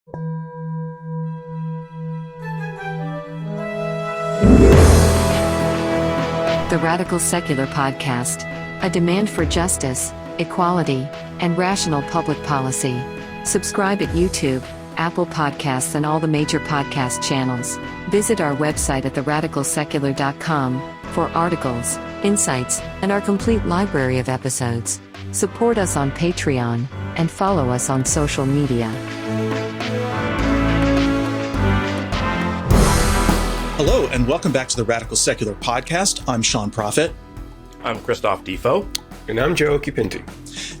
The Radical Secular Podcast, a demand for justice, equality, and rational public policy. Subscribe at YouTube, Apple Podcasts, and all the major podcast channels. Visit our website at theradicalsecular.com for articles, insights, and our complete library of episodes. Support us on Patreon, and follow us on social media. Hello, and welcome back to the Radical Secular Podcast. I'm Sean Prophet. I'm Christophe Defoe. And I'm Joe Occhipinti.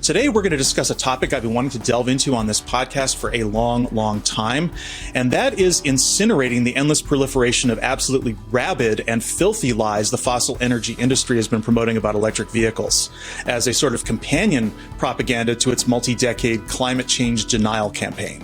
Today, we're going to discuss a topic I've been wanting to delve into on this podcast for a long time, and that is incinerating the endless proliferation of absolutely rabid and filthy lies the fossil energy industry has been promoting about electric vehicles as a sort of companion propaganda to its multi-decade climate change denial campaign.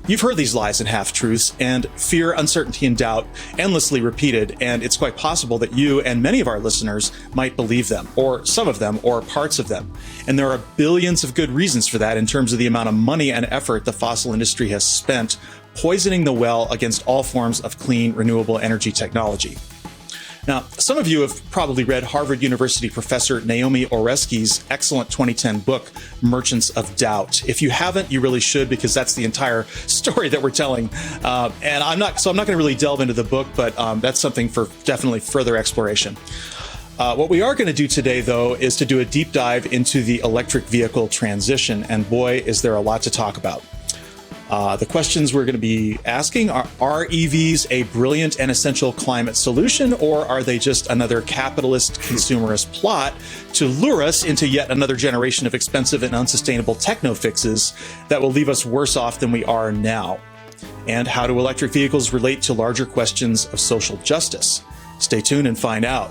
You've heard these lies and half-truths, and fear, uncertainty, and doubt endlessly repeated, and it's quite possible that you and many of our listeners might believe them, or some of them, or parts of them. And there are billions of good reasons for that in terms of the amount of money and effort the fossil industry has spent poisoning the well against all forms of clean, renewable energy technology. Now, some of you have probably read Harvard University professor Naomi Oreskes' excellent 2010 book, Merchants of Doubt. If you haven't, you really should, because that's the entire story that we're telling. And I'm not going to really delve into the book, but that's something for definitely further exploration. What we are going to do today, though, is to do a deep dive into the electric vehicle transition. And boy, is there a lot to talk about. The questions we're going to be asking are EVs a brilliant and essential climate solution, or are they just another capitalist consumerist plot to lure us into yet another generation of expensive and unsustainable techno fixes that will leave us worse off than we are now? And how do electric vehicles relate to larger questions of social justice? Stay tuned and find out.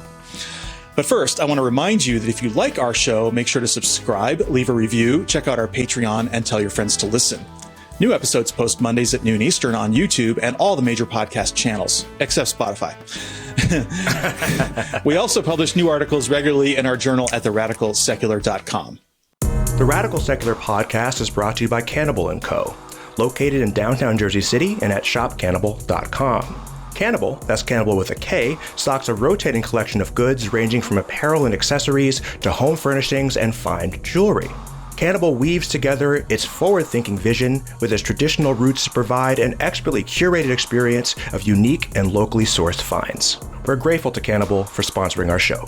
But first, I want to remind you that if you like our show, make sure to subscribe, leave a review, check out our Patreon, and tell your friends to listen. New episodes post Mondays at noon Eastern on YouTube and all the major podcast channels, except Spotify. We also publish new articles regularly in our journal at theradicalsecular.com. The Radical Secular Podcast is brought to you by Cannibal & Co., located in downtown Jersey City and at shopcannibal.com. Cannibal, that's Cannibal with a K, stocks a rotating collection of goods ranging from apparel and accessories to home furnishings and fine jewelry. Cannibal weaves together its forward-thinking vision with its traditional roots to provide an expertly curated experience of unique and locally sourced finds. We're grateful to Cannibal for sponsoring our show.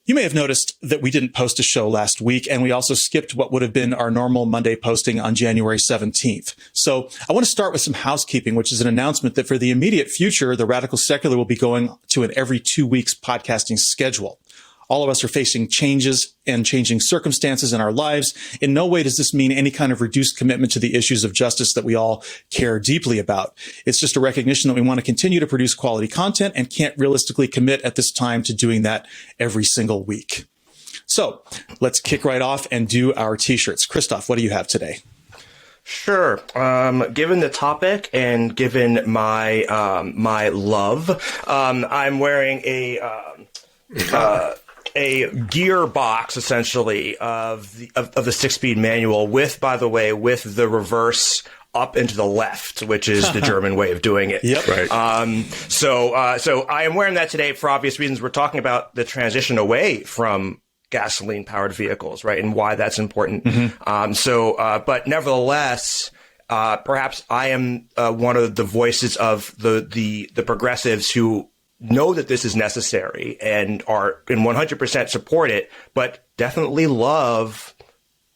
You may have noticed that we didn't post a show last week, and we also skipped what would have been our normal Monday posting on January 17th. So I want to start with some housekeeping, which is an announcement that for the immediate future, the Radical Secular will be going to an every 2 weeks podcasting schedule. All of us are facing changes and changing circumstances in our lives. In no way does this mean any kind of reduced commitment to the issues of justice that we all care deeply about. It's just a recognition that we want to continue to produce quality content and can't realistically commit at this time to doing that every single week. So let's kick right off and do our t-shirts. Christophe, what do you have today? Sure. Given the topic and given my my love, I'm wearing a gearbox, essentially, of the 6-speed manual with, by the way, with the reverse up and to the left, which is the German way of doing it. Yep. Right. So I am wearing that today for obvious reasons. We're talking about the transition away from gasoline-powered vehicles, right, and why that's important. Mm-hmm. But nevertheless, perhaps I am one of the voices of the progressives who know that this is necessary and 100% support it, but definitely love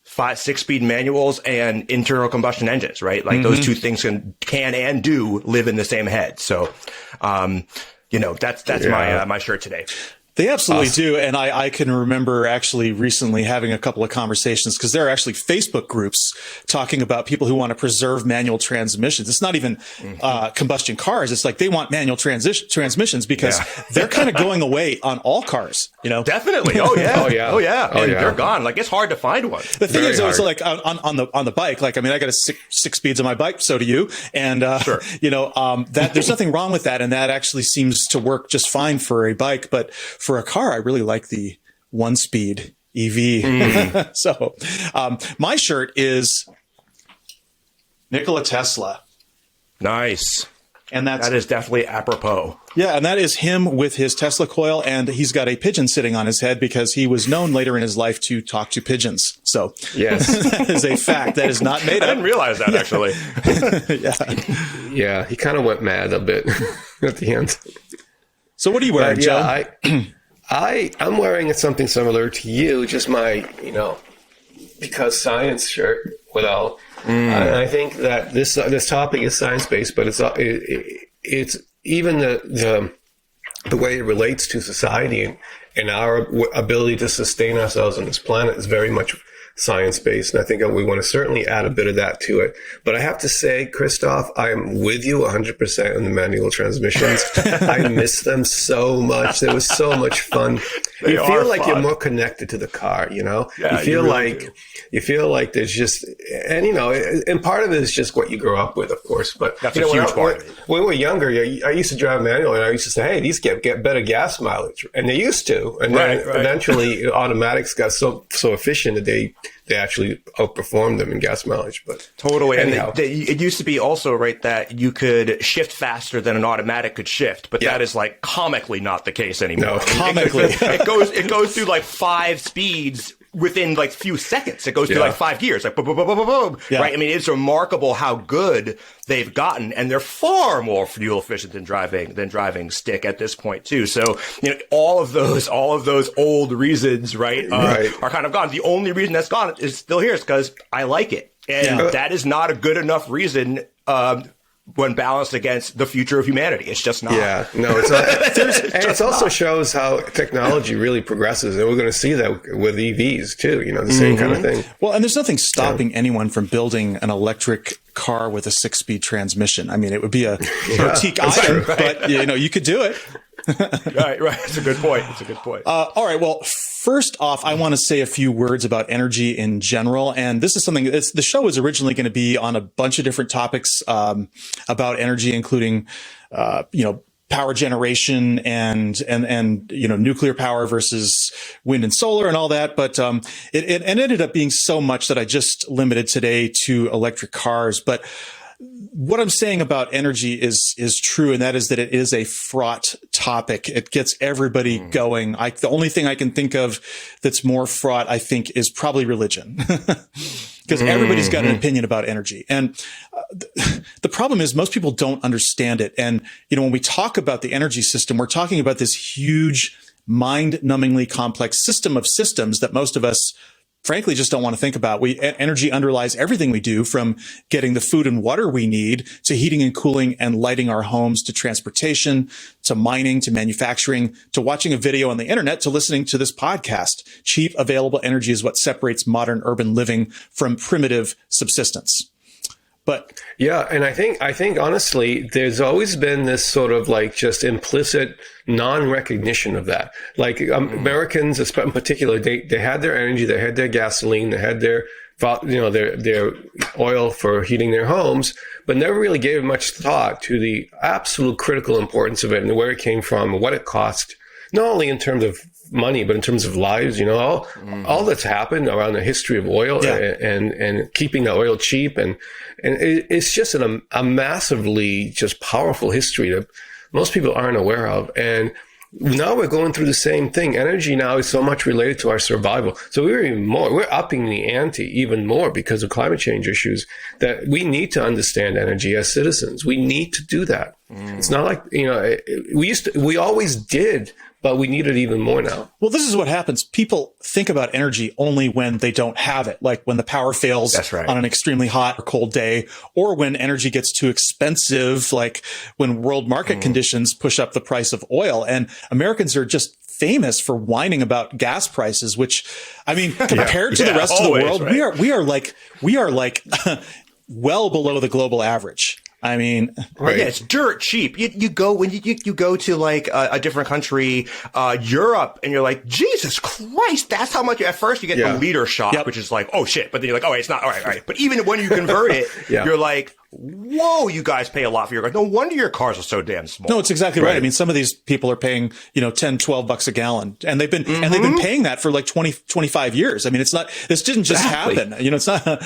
6-speed manuals and internal combustion engines, right? Like those two things can and do live in the same head. So, that's my shirt today. They absolutely do. And I can remember actually recently having a couple of conversations, because there are actually Facebook groups talking about people who want to preserve manual transmissions. It's not even combustion cars. It's like they want manual transmissions because they're kind of going away on all cars, Definitely. Oh, yeah. And they're gone. Like, it's hard to find one. The thing is, also, like on the bike, like, I mean, I got six speeds on my bike. So do you. And, that there's nothing wrong with that. And that actually seems to work just fine for a bike. But for a car, I really like the 1-speed EV. So, my shirt is Nikola Tesla. Nice. And that is definitely apropos. Yeah, and that is him with his Tesla coil, and he's got a pigeon sitting on his head because he was known later in his life to talk to pigeons. So yes, that is a fact. That is not made up. I didn't realize that, actually. Yeah, he kind of went mad a bit at the end. So what are you wearing, Joe? I'm wearing something similar to you, just my, because science shirt without. I think that this topic is science-based, but it's even the way it relates to society and our ability to sustain ourselves on this planet is very much science-based. And I think we want to certainly add a bit of that to it. But I have to say, Christophe, I am with you 100% on the manual transmissions. I miss them so much. It was so much fun. You feel like you're more connected to the car, Yeah, you feel like there's just, and part of it is just what you grow up with, of course. But that's a huge part of it. When we were younger, I used to drive manual, and I used to say, "Hey, these get better gas mileage," and they used to. And then eventually, automatics got so efficient that they actually outperformed them in gas mileage. But totally, anyhow. And it used to be also that you could shift faster than an automatic could shift, but that is like comically not the case anymore. No, comically, it goes through like 5 speeds within like few seconds. It goes through like 5 gears, like boom, boom, boom, boom, boom. Yeah. Right? I mean, it's remarkable how good they've gotten, and they're far more fuel efficient than driving stick at this point too. So all of those old reasons, are kind of gone. The only reason that's gone is still here is because I like it, and that is not a good enough reason. When balanced against the future of humanity. It's just not. Yeah, no, it's not. And it also shows how technology really progresses. And we're going to see that with EVs too, the same kind of thing. Well, and there's nothing stopping anyone from building an electric car with a 6-speed transmission. I mean, it would be a boutique item, but you could do it. Right. It's a good point. All right. Well, first off, I want to say a few words about energy in general. And this is something the show was originally going to be on a bunch of different topics, about energy, including, power generation and nuclear power versus wind and solar and all that. But, it ended up being so much that I just limited today to electric cars. But what I'm saying about energy is true, and that is that it is a fraught topic. It gets everybody going. The only thing I can think of that's more fraught, I think, is probably religion, because everybody's got an opinion about energy. And the problem is most people don't understand it. And, when we talk about the energy system, we're talking about this huge, mind-numbingly complex system of systems that most of us frankly just don't want to think about. Energy underlies everything we do, from getting the food and water we need to heating and cooling and lighting our homes, to transportation, to mining, to manufacturing, to watching a video on the internet, to listening to this podcast. Cheap, available energy is what separates modern urban living from primitive subsistence. But yeah, and I think honestly, there's always been this sort of like just implicit non-recognition of that. Like Americans, in particular, they had their energy, they had their gasoline, they had their oil for heating their homes, but never really gave much thought to the absolute critical importance of it and where it came from and what it cost, not only in terms of money, but in terms of lives, all that's happened around the history of oil and keeping the oil cheap. And it's just a massively just powerful history that most people aren't aware of. And now we're going through the same thing. Energy now is so much related to our survival. So we're upping the ante even more because of climate change issues, that we need to understand energy as citizens. We need to do that. It's not like, we always did, but we need it even more now. Well, this is what happens. People think about energy only when they don't have it, like when the power fails on an extremely hot or cold day, or when energy gets too expensive, like when world market conditions push up the price of oil. And Americans are just famous for whining about gas prices, which, I mean, compared to the rest of the world, we are like well below the global average. I mean, yeah, it's dirt cheap. You go when you go to like a different country, Europe, and you're like, Jesus Christ, that's how much. At first, you get the liter shock, which is like, oh shit. But then you're like, oh, it's not all right. But even when you convert it, you're like, whoa, you guys pay a lot for your car. No wonder your cars are so damn small. No, it's exactly right. I mean, some of these people are paying, $10-12 a gallon, and they've been paying that for like 20-25 years. I mean, it's not. This didn't just happen. It's not.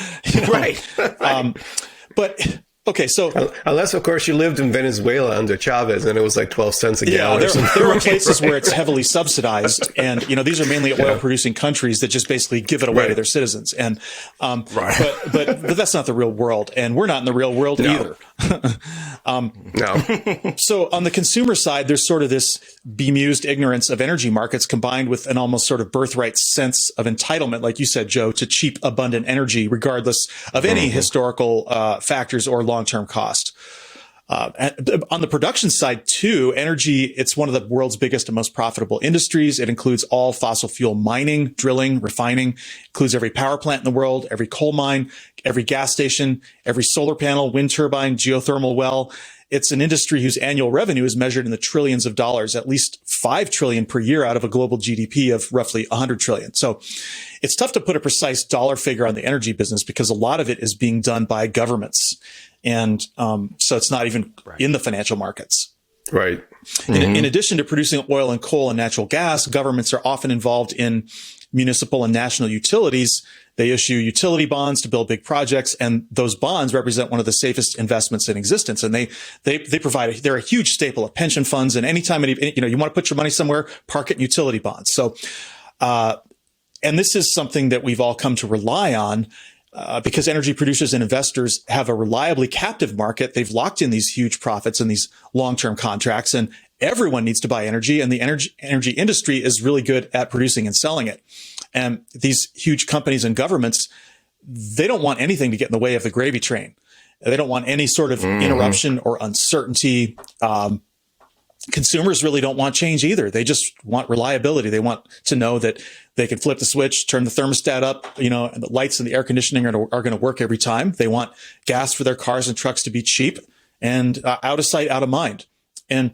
But okay, so unless of course you lived in Venezuela under Chavez and it was like 12 cents a gallon. There are places where it's heavily subsidized, and these are mainly oil producing countries that just basically give it away to their citizens. And but that's not the real world, and we're not in the real world either. No. So on the consumer side, there's sort of this bemused ignorance of energy markets combined with an almost sort of birthright sense of entitlement, like you said, Joe, to cheap, abundant energy, regardless of any historical factors or long-term cost. On the production side, too, energy, it's one of the world's biggest and most profitable industries. It includes all fossil fuel mining, drilling, refining, includes every power plant in the world, every coal mine, every gas station, every solar panel, wind turbine, geothermal well. It's an industry whose annual revenue is measured in the trillions of dollars, at least 5 trillion per year out of a global GDP of roughly 100 trillion. So it's tough to put a precise dollar figure on the energy business because a lot of it is being done by governments. And so it's not even in the financial markets. Right. In addition to producing oil and coal and natural gas, governments are often involved in municipal and national utilities. They issue utility bonds to build big projects, and those bonds represent one of the safest investments in existence. And they provide, they're a huge staple of pension funds. And anytime you want to put your money somewhere, park it in utility bonds. So, and this is something that we've all come to rely on. Because energy producers and investors have a reliably captive market. They've locked in these huge profits in these long-term contracts, and everyone needs to buy energy. And the energy industry is really good at producing and selling it. And these huge companies and governments, they don't want anything to get in the way of the gravy train. They don't want any sort of interruption or uncertainty. Consumers really don't want change either. They just want reliability. They want to know that they can flip the switch, turn the thermostat up, and the lights and the air conditioning are going to work every time. They want gas for their cars and trucks to be cheap and out of sight, out of mind. And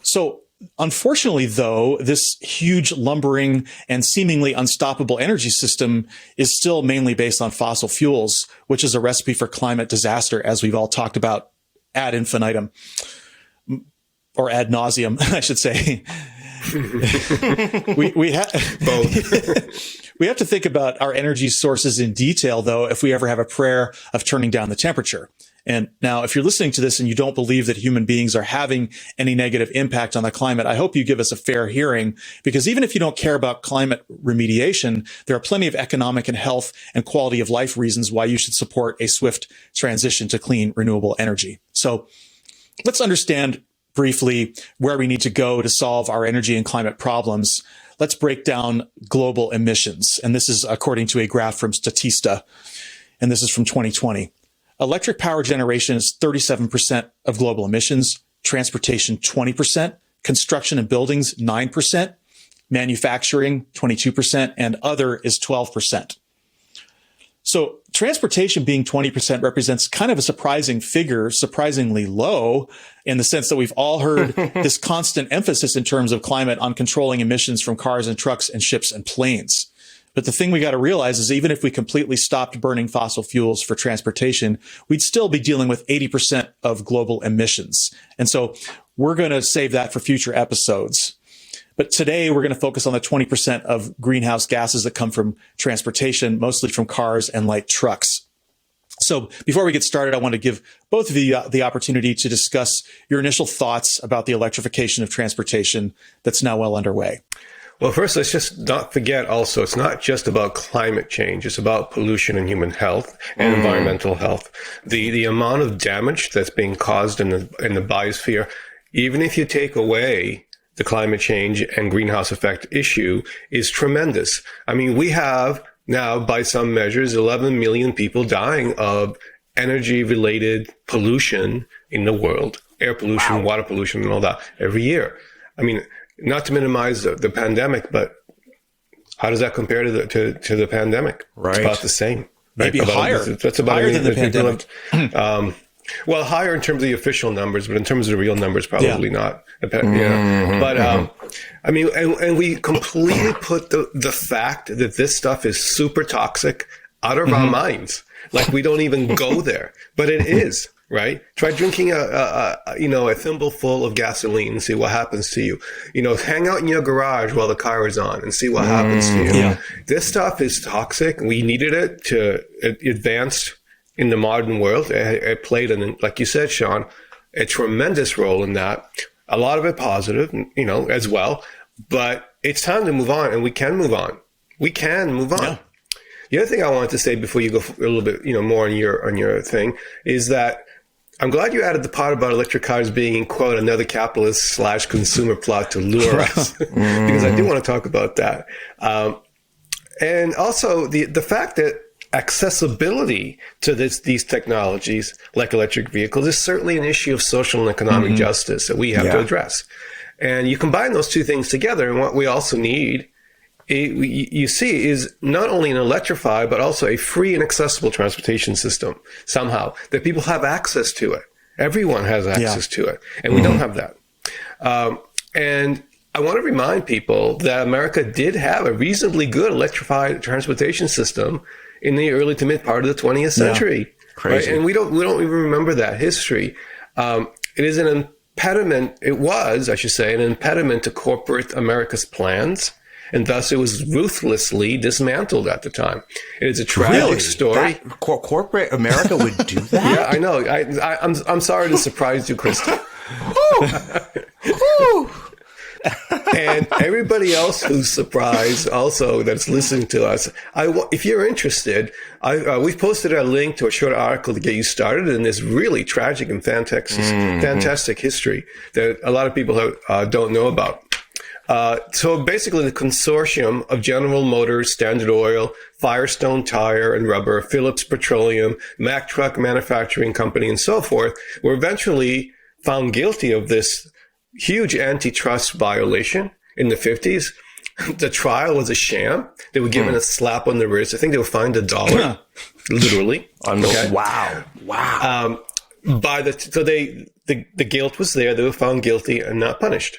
so unfortunately, though, this huge lumbering and seemingly unstoppable energy system is still mainly based on fossil fuels, which is a recipe for climate disaster, as we've all talked about ad infinitum. Or ad nauseum, I should say. we have to think about our energy sources in detail, though, if we ever have a prayer of turning down the temperature. And now, if you're listening to this and you don't believe that human beings are having any negative impact on the climate, I hope you give us a fair hearing, because even if you don't care about climate remediation, there are plenty of economic and health and quality of life reasons why you should support a swift transition to clean, renewable energy. So let's understand briefly where we need to go to solve our energy and climate problems. Let's break down global emissions. And this is according to a graph from Statista. And this is from 2020. Electric power generation is 37% of global emissions, transportation 20%, construction and buildings 9%, manufacturing 22%, and other is 12%. So transportation being 20% represents kind of a surprising figure, surprisingly low, in the sense that we've all heard this constant emphasis in terms of climate on controlling emissions from cars and trucks and ships and planes. But the thing we got to realize is even if we completely stopped burning fossil fuels for transportation, we'd still be dealing with 80% of global emissions. And so we're going to save that for future episodes. But today we're going to focus on the 20% of greenhouse gases that come from transportation, mostly from cars and light trucks. So before we get started, I want to give both of you the opportunity to discuss your initial thoughts about the electrification of transportation that's now well underway. Well, first, let's just not forget also, it's not just about climate change. It's about pollution and human health and environmental health. The amount of damage that's being caused in the biosphere, even if you take away the climate change and greenhouse effect issue, is tremendous. I mean, we have now, by some measures, 11 million people dying of energy-related pollution in the world, air pollution, water pollution, and all that every year. I mean, not to minimize the pandemic, but how does that compare to the pandemic? Right. It's about the same. Maybe right? higher. That's about higher than the pandemic. Well, higher in terms of the official numbers, but in terms of the real numbers, probably not. But I mean, and we completely put the fact that this stuff is super toxic out of our minds. Like we don't even go there, but it is. Right? Try drinking a thimble full of gasoline and see what happens to you. Hang out in your garage while the car is on and see what happens to you. Yeah. This stuff is toxic. We needed it to advance in the modern world. It played, like you said, Sean, a tremendous role in that. A lot of it positive, as well. But it's time to move on, and we can move on. We can move on. Yeah. The other thing I wanted to say before you go a little bit, more on your thing is that I'm glad you added the part about electric cars being, quote, another capitalist / consumer plot to lure us, because I do want to talk about that. And also the fact that accessibility to these technologies, like electric vehicles, is certainly an issue of social and economic justice that we have to address. And you combine those two things together, and what we also need, you see, is not only an electrified, but also a free and accessible transportation system somehow, that people have access to it. Everyone has access to it. And we don't have that. And I want to remind people that America did have a reasonably good electrified transportation system in the early to mid part of the 20th century. Crazy. Right? And we don't even remember that history. It is an impediment. It was, I should say, an impediment to corporate America's plans. And thus it was ruthlessly dismantled at the time. It is a tragic story. Corporate America would do that? Yeah, I know. I'm sorry to surprise you, Christophe. And everybody else who's surprised also that's listening to us, if you're interested, we've posted a link to a short article to get you started in this really tragic and fantastic history that a lot of people don't know about. So basically the consortium of General Motors, Standard Oil, Firestone Tire and Rubber, Phillips Petroleum, Mack Truck Manufacturing Company, and so forth were eventually found guilty of this huge antitrust violation in the 50s. The trial was a sham. They were given a slap on the wrist. I think they were fined $1, literally. Okay. Wow. So the guilt was there. They were found guilty and not punished.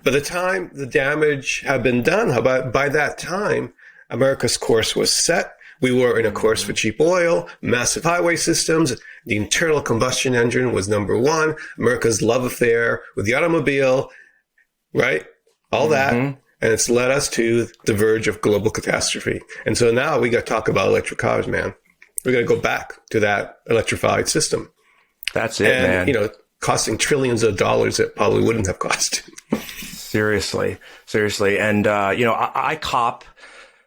By the time the damage had been done, by that time, America's course was set. We were in a course for cheap oil, massive highway systems. The internal combustion engine was number one. America's love affair with the automobile, right? All that. And it's led us to the verge of global catastrophe. And so now we got to talk about electric cars, man. We're going to go back to that electrified system. That's it, man. Costing trillions of dollars that probably wouldn't have cost. Seriously. And, I cop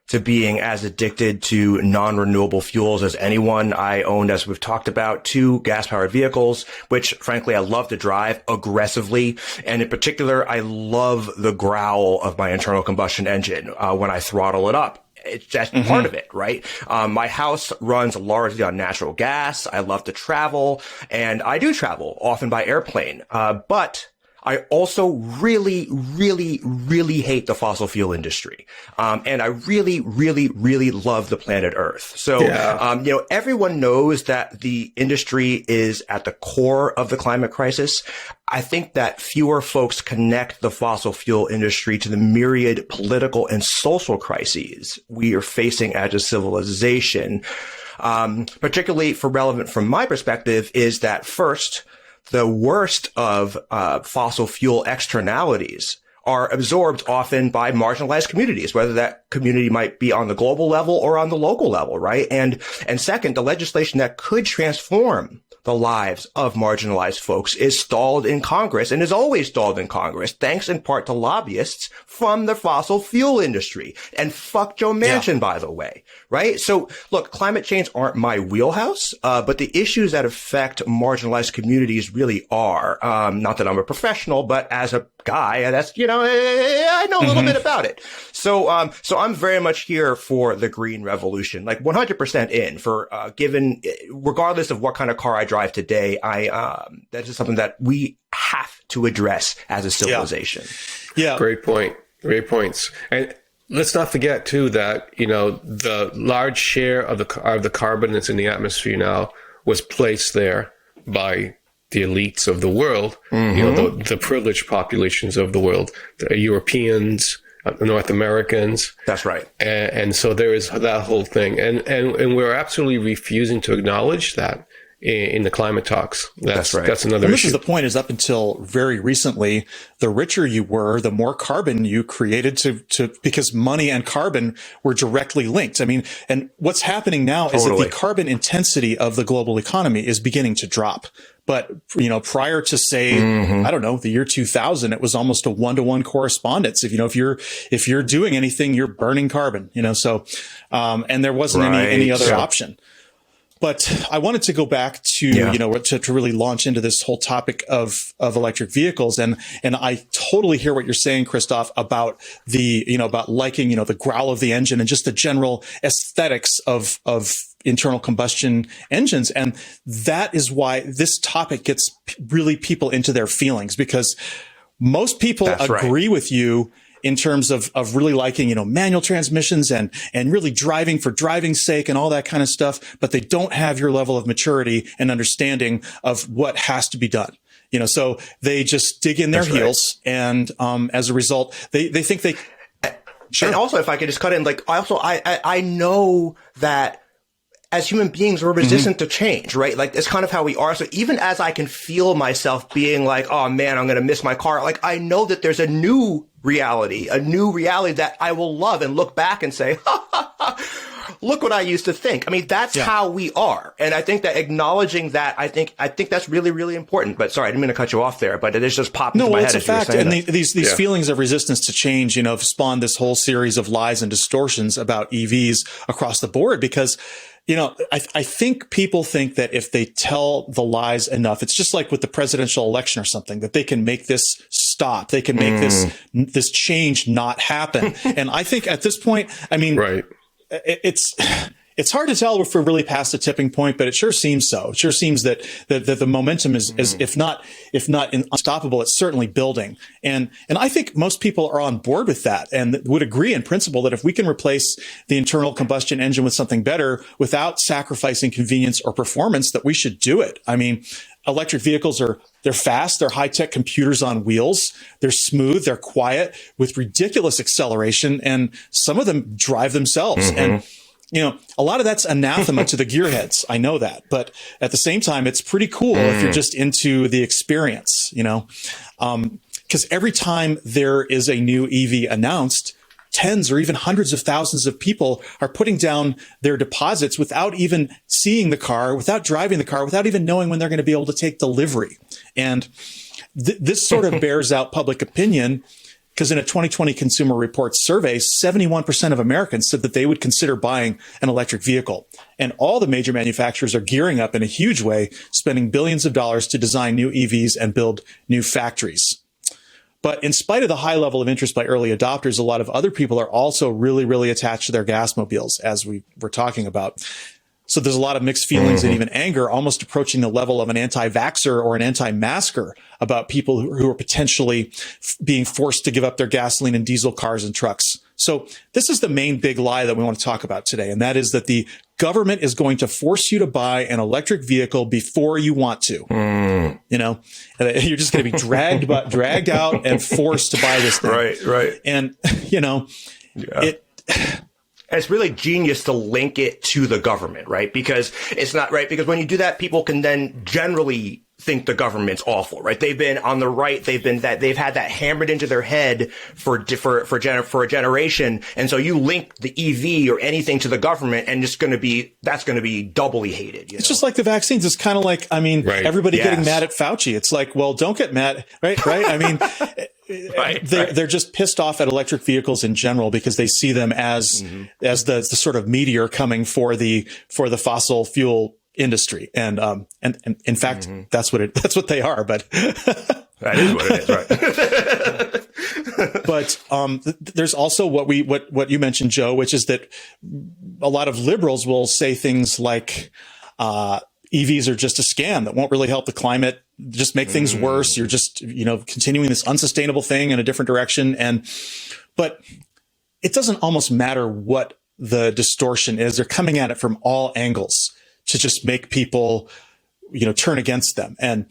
to being as addicted to non-renewable fuels as anyone. I owned, as we've talked about, 2 gas-powered vehicles, which frankly I love to drive aggressively. And in particular, I love the growl of my internal combustion engine when I throttle it up. It's just part of it, right? My house runs largely on natural gas. I love to travel, and I do travel often by airplane. But I also really, really, really hate the fossil fuel industry. And I really, really, really love the planet Earth. So, everyone knows that the industry is at the core of the climate crisis. I think that fewer folks connect the fossil fuel industry to the myriad political and social crises we are facing as a civilization. Particularly relevant from my perspective is that first, the worst of fossil fuel externalities are absorbed often by marginalized communities, whether that community might be on the global level or on the local level, right? And second, the legislation that could transform the lives of marginalized folks is stalled in Congress and is always stalled in Congress, thanks in part to lobbyists from the fossil fuel industry. And fuck Joe Manchin, by the way, right? So look, climate change aren't my wheelhouse, but the issues that affect marginalized communities really are. Not that I'm a professional, but as a guy, that's, I know a little bit about it. So I'm very much here for the green revolution, like 100% in for, regardless of what kind of car I drive today, that is something that we have to address as a civilization. Yeah. Great points. And let's not forget too that, the large share of the carbon that's in the atmosphere now was placed there by the elites of the world, the privileged populations of the world, the Europeans, North Americans. That's right. And so there is that whole thing. And we're absolutely refusing to acknowledge that. in the climate talks. That's right. That's another and issue. This is the point, is up until very recently, the richer you were, the more carbon you created because money and carbon were directly linked. I mean, and what's happening now is that the carbon intensity of the global economy is beginning to drop. But, prior to say, I don't know, the year 2000, it was almost a 1-to-1 correspondence. If you're doing anything, you're burning carbon, so, and there wasn't any other option. But I wanted to go back to, to really launch into this whole topic of electric vehicles. And I totally hear what you're saying, Christophe, about about liking, the growl of the engine and just the general aesthetics of internal combustion engines. And that is why this topic gets really people into their feelings, because most people agree with you in terms of really liking, manual transmissions and really driving for driving's sake and all that kind of stuff, but they don't have your level of maturity and understanding of what has to be done. So they just dig in their heels. And, as a result, they think they, And also, if I could just cut in, I know that as human beings, we're resistant to change, right? Like, it's kind of how we are. So even as I can feel myself being like, oh man, I'm going to miss my car. Like, I know that there's a new reality that I will love and look back and say, look what I used to think. I mean, that's how we are. And I think that acknowledging that, I think that's really, really important. But sorry, I didn't mean to cut you off there, but it is just popped into my head. No, it's a fact. And these feelings of resistance to change, have spawned this whole series of lies and distortions about EVs across the board, because I think people think that if they tell the lies enough, it's just like with the presidential election or something, that they can make this stop. They can make this change not happen. And I think at this point, I mean, it's hard to tell if we're really past the tipping point, but it sure seems so. It sure seems that the momentum is if not unstoppable, it's certainly building. And I think most people are on board with that and would agree in principle that if we can replace the internal combustion engine with something better without sacrificing convenience or performance, that we should do it. I mean, electric vehicles they're fast, they're high-tech computers on wheels, they're smooth, they're quiet with ridiculous acceleration, and some of them drive themselves. And a lot of that's anathema to the gearheads. I know that. But at the same time, it's pretty cool if you're just into the experience, because every time there is a new EV announced, tens or even hundreds of thousands of people are putting down their deposits without even seeing the car, without driving the car, without even knowing when they're going to be able to take delivery. And this sort of bears out public opinion, because in a 2020 Consumer Reports survey, 71% of Americans said that they would consider buying an electric vehicle. And all the major manufacturers are gearing up in a huge way, spending billions of dollars to design new EVs and build new factories. But in spite of the high level of interest by early adopters, a lot of other people are also really, really attached to their gas mobiles, as we were talking about. So there's a lot of mixed feelings and even anger, almost approaching the level of an anti-vaxxer or an anti-masker about people who are potentially being forced to give up their gasoline and diesel cars and trucks. So this is the main big lie that we want to talk about today. And that is that the government is going to force you to buy an electric vehicle before you want to. You're just going to be dragged out and forced to buy this thing. Right. And, it's really genius to link it to the government, right? Because it's not right. Because when you do that, people can then generally think the government's awful, right? They've been on the right. They've had that hammered into their head for a generation. And so you link the EV or anything to the government, and that's going to be doubly hated. It's just like the vaccines. It's kind of like, everybody getting mad at Fauci. It's like, well, don't get mad, right? I mean, they're just pissed off at electric vehicles in general because they see them as the sort of meteor coming for the fossil fuel industry. And in fact, that's what they are, but that is what it is, right? But there's also what you mentioned, Joe, which is that a lot of liberals will say things like EVs are just a scam that won't really help the climate, just make things worse. You're just, continuing this unsustainable thing in a different direction. But it doesn't almost matter what the distortion is. They're coming at it from all angles to just make people, turn against them. And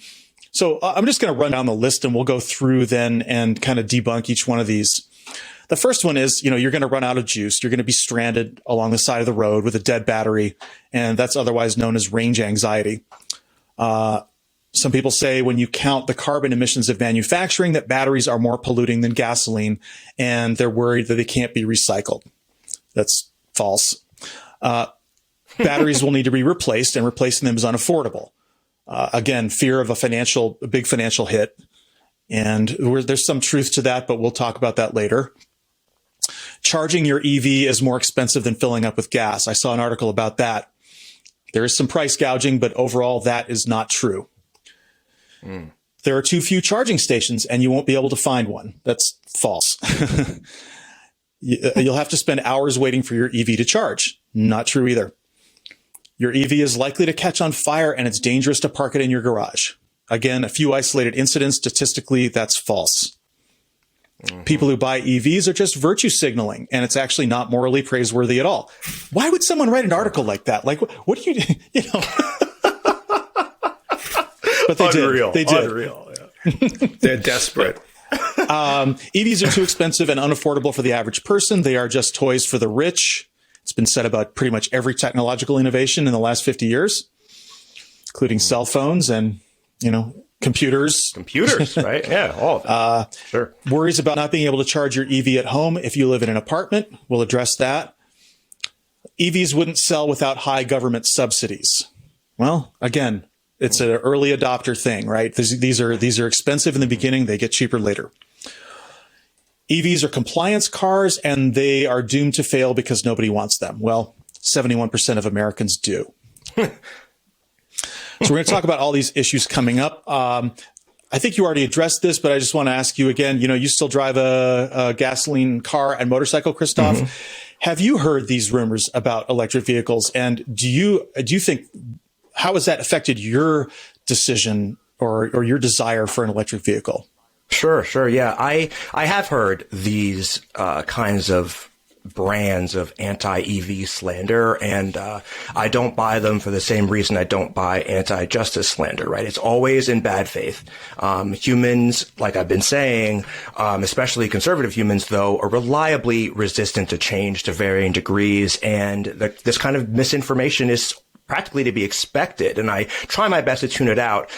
so I'm just going to run down the list and we'll go through then and kind of debunk each one of these. The first one is, you're going to run out of juice. You're going to be stranded along the side of the road with a dead battery. And that's otherwise known as range anxiety. Some people say when you count the carbon emissions of manufacturing that batteries are more polluting than gasoline, and they're worried that they can't be recycled. That's false. Batteries will need to be replaced, and replacing them is unaffordable. Again, fear of a big financial hit. And there's some truth to that, but we'll talk about that later. Charging your EV is more expensive than filling up with gas. I saw an article about that. There is some price gouging, but overall that is not true. There are too few charging stations and you won't be able to find one. That's false. You'll have to spend hours waiting for your EV to charge. Not true either. Your EV is likely to catch on fire and it's dangerous to park it in your garage. Again, a few isolated incidents. Statistically, that's false. People who buy EVs are just virtue signaling, and it's actually not morally praiseworthy at all. Why would someone write an article like that? Like, what do you know? But they Unreal. did. They did. Unreal. Yeah. They're desperate. EVs are too expensive and unaffordable for the average person. They are just toys for the rich. It's been said about pretty much every technological innovation in the last 50 years, including cell phones and, computers. Computers, right? Yeah, all of that. Sure. Worries about not being able to charge your EV at home if you live in an apartment. We'll address that. EVs wouldn't sell without high government subsidies. Well, again, it's an early adopter thing, right? These are expensive in the beginning. They get cheaper later. EVs are compliance cars, and they are doomed to fail because nobody wants them. Well, 71% of Americans do. So we're going to talk about all these issues coming up. I think you already addressed this, but I just want to ask you again, you still drive a gasoline car and motorcycle, Christophe. Mm-hmm. Have you heard these rumors about electric vehicles? And do you think, how has that affected your decision or your desire for an electric vehicle? Sure. Yeah. I have heard these kinds of brands of anti-EV slander, and I don't buy them for the same reason I don't buy anti-justice slander, right? It's always in bad faith. Humans, like I've been saying, especially conservative humans, though, are reliably resistant to change to varying degrees, and this kind of misinformation is practically to be expected, and I try my best to tune it out.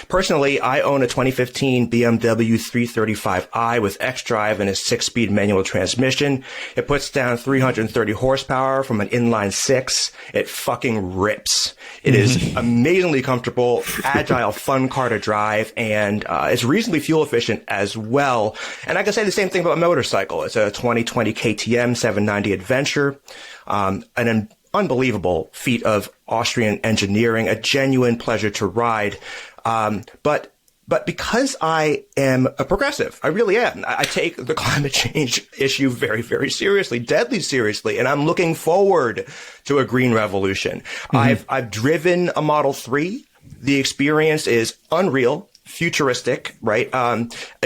Personally, I own a 2015 BMW 335i with xDrive and a 6-speed manual transmission. It puts down 330 horsepower from an inline 6. It fucking rips. It is amazingly comfortable, agile, fun car to drive, and it's reasonably fuel efficient as well. And I can say the same thing about a motorcycle. It's a 2020 KTM 790 Adventure, an unbelievable feat of Austrian engineering, a genuine pleasure to ride. But because I am a progressive, I really am. I take the climate change issue very, very seriously, deadly seriously, and I'm looking forward to a green revolution. I've driven a Model 3. The experience is unreal. Futuristic, right?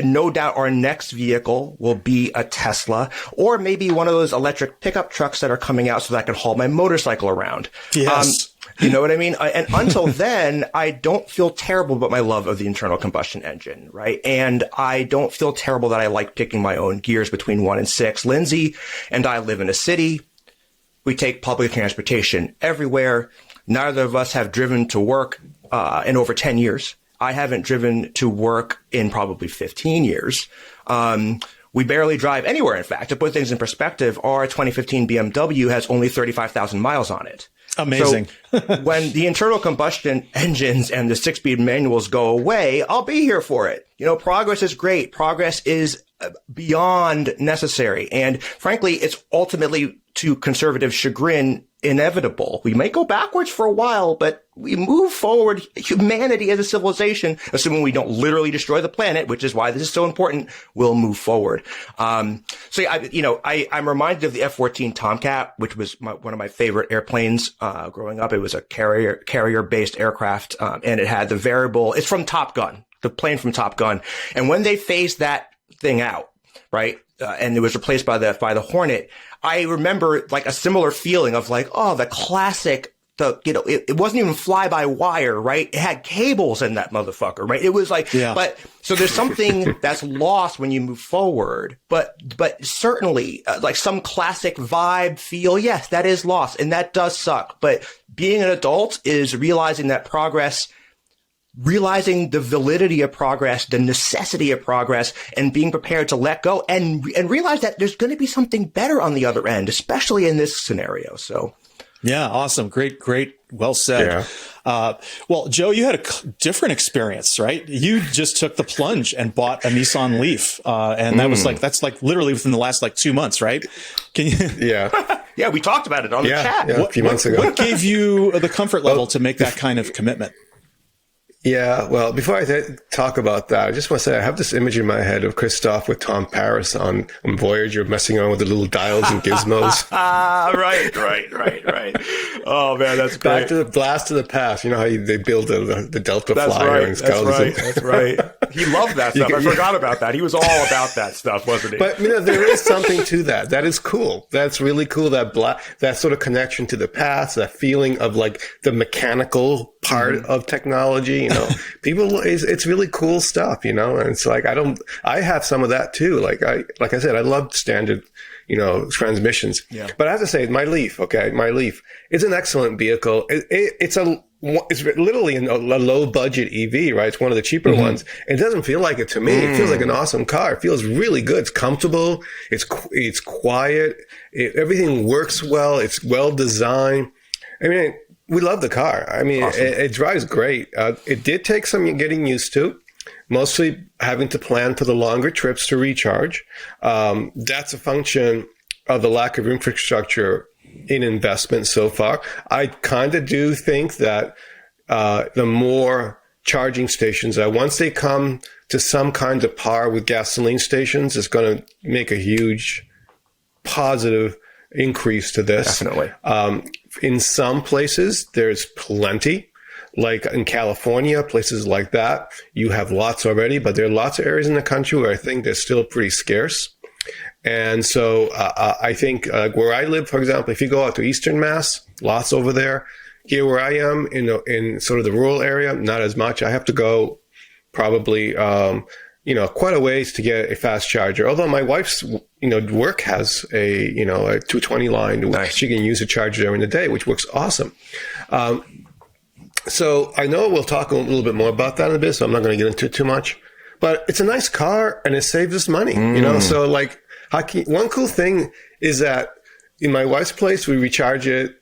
No doubt our next vehicle will be a Tesla or maybe one of those electric pickup trucks that are coming out so that I can haul my motorcycle around. Yes. You know what I mean? And until then, I don't feel terrible about my love of the internal combustion engine, right? And I don't feel terrible that I like picking my own gears between 1 and 6. Lindsay and I live in a city. We take public transportation everywhere. Neither of us have driven to work in over 10 years. I haven't driven to work in probably 15 years. We barely drive anywhere, in fact. To put things in perspective, our 2015 BMW has only 35,000 miles on it. Amazing. So when the internal combustion engines and the 6-speed manuals go away, I'll be here for it. Progress is great. Progress is beyond necessary. And frankly, it's ultimately, to conservative chagrin, inevitable. We may go backwards for a while, but we move forward. Humanity as a civilization, assuming we don't literally destroy the planet, which is why this is so important, will move forward. I'm reminded of the F-14 Tomcat, which was one of my favorite airplanes growing up. It was a carrier-based aircraft, and it had the variable. It's from Top Gun, the plane from Top Gun. And when they phased that thing out, right, and it was replaced by the Hornet, I remember like a similar feeling of like, oh, the classic, it wasn't even fly-by-wire, right? It had cables in that motherfucker, right? It was like, yeah. But so there's something that's lost when you move forward, but certainly like some classic vibe feel, yes, that is lost and that does suck. But being an adult is realizing that progress realizing the validity of progress, the necessity of progress, and being prepared to let go and realize that there's going to be something better on the other end, especially in this scenario. So. Yeah. Awesome. Great. Well said. Yeah. Well, Joe, you had a different experience, right? You just took the plunge and bought a Nissan Leaf. And that's literally within the last 2 months, right? Can you? Yeah. Yeah. We talked about it on the chat. Yeah, a few months ago. What gave you the comfort level to make that kind of commitment? Yeah, well, before I talk about that, I just want to say I have this image in my head of Christophe with Tom Paris on Voyager messing around with the little dials and gizmos. Right. Oh, man, that's great. Back to the blast of the past. You know how they build the Delta Flyer and Skeletons. That's right. He loved that stuff. I forgot about that. He was all about that stuff, wasn't he? But, there is something to that. That is cool. That's really cool. That sort of connection to the past, that feeling of the mechanical part of technology, it's really cool stuff, and it's I have some of that too. Like I said, I love standard, transmissions, but I have to say my Leaf is an excellent vehicle. It's literally a low budget EV, right? It's one of the cheaper ones. It doesn't feel like it to me. It feels like an awesome car. It feels really good. It's comfortable. It's quiet. Everything works well. It's well designed. We love the car. Awesome. It drives great. It did take some getting used to, mostly having to plan for the longer trips to recharge. That's a function of the lack of infrastructure in investment so far. I kind of do think that the more charging stations, once they come to some kind of par with gasoline stations, it's going to make a huge positive increase to this. Definitely. In some places, there's plenty. Like in California, places like that, you have lots already, but there are lots of areas in the country where I think they're still pretty scarce. And so I think where I live, for example, if you go out to Eastern Mass, lots over there. Here where I am, in sort of the rural area, not as much. I have to go probably quite a ways to get a fast charger. Although my wife's, work has a 220 line. Nice. She can use a charger during the day, which works awesome. So I know we'll talk a little bit more about that in a bit, so I'm not going to get into it too much. But it's a nice car and it saves us money, So one cool thing is that in my wife's place, we recharge it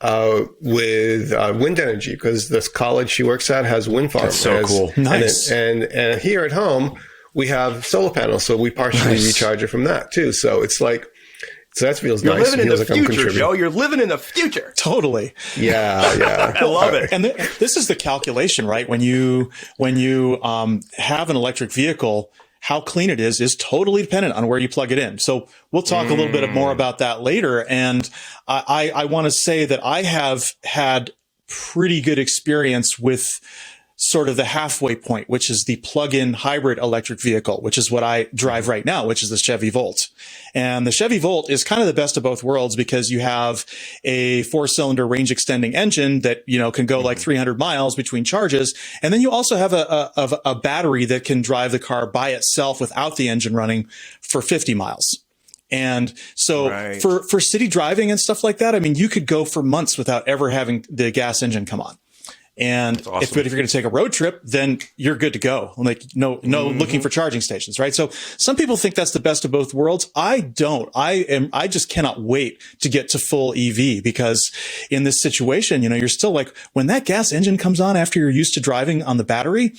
with wind energy because this college she works at has wind farms. That's so cool. Nice. And here at home, we have solar panels, so we partially recharge it from that too. So it's so that feels You're nice. Living in the future, Joe. You're living in the future. Totally. Yeah. I love it. And this is the calculation, right? When you have an electric vehicle, how clean it is totally dependent on where you plug it in. So we'll talk a little bit more about that later. And I want to say that I have had pretty good experience with sort of the halfway point, which is the plug-in hybrid electric vehicle, which is what I drive right now, which is the Chevy Volt. And the Chevy Volt is kind of the best of both worlds because you have a 4-cylinder range extending engine that, can go like 300 miles between charges. And then you also have a battery that can drive the car by itself without the engine running for 50 miles. And so for city driving and stuff like that, you could go for months without ever having the gas engine come on. And awesome. if you're going to take a road trip, then you're good to go. No looking for charging stations, right? So some people think that's the best of both worlds. I don't. I just cannot wait to get to full EV because in this situation, you're still like when that gas engine comes on after you're used to driving on the battery,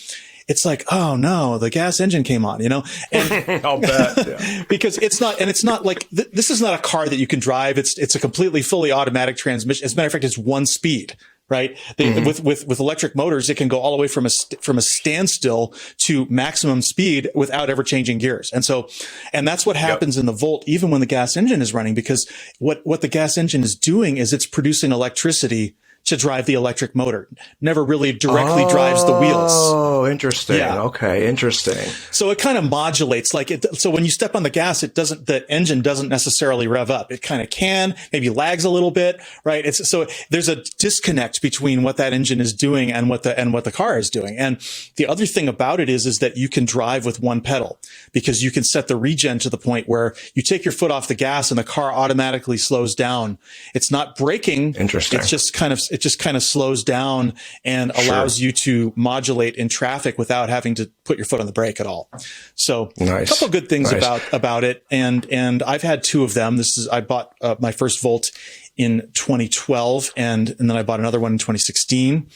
it's like, oh no, the gas engine came on, and I'll bet. Yeah. because it's not like this is not a car that you can drive. It's a completely fully automatic transmission. As a matter of fact, it's one speed. Right. With electric motors, it can go all the way from a standstill to maximum speed without ever changing gears. And that's what happens in the Volt, even when the gas engine is running, because what the gas engine is doing is it's producing electricity to drive the electric motor, never really directly drives the wheels. Oh, interesting. Yeah. Okay. Interesting. So it kind of modulates so when you step on the gas, the engine doesn't necessarily rev up. It kind of maybe lags a little bit, right? So there's a disconnect between what that engine is doing and what the car is doing. And the other thing about it is that you can drive with one pedal because you can set the regen to the point where you take your foot off the gas and the car automatically slows down. It's not braking. Interesting. It just kind of slows down and allows you to modulate in traffic traffic without having to put your foot on the brake at all. So Nice. a couple good things Nice. about it. And I've had two of them. I bought my first Volt in 2012 and then I bought another one in 2016.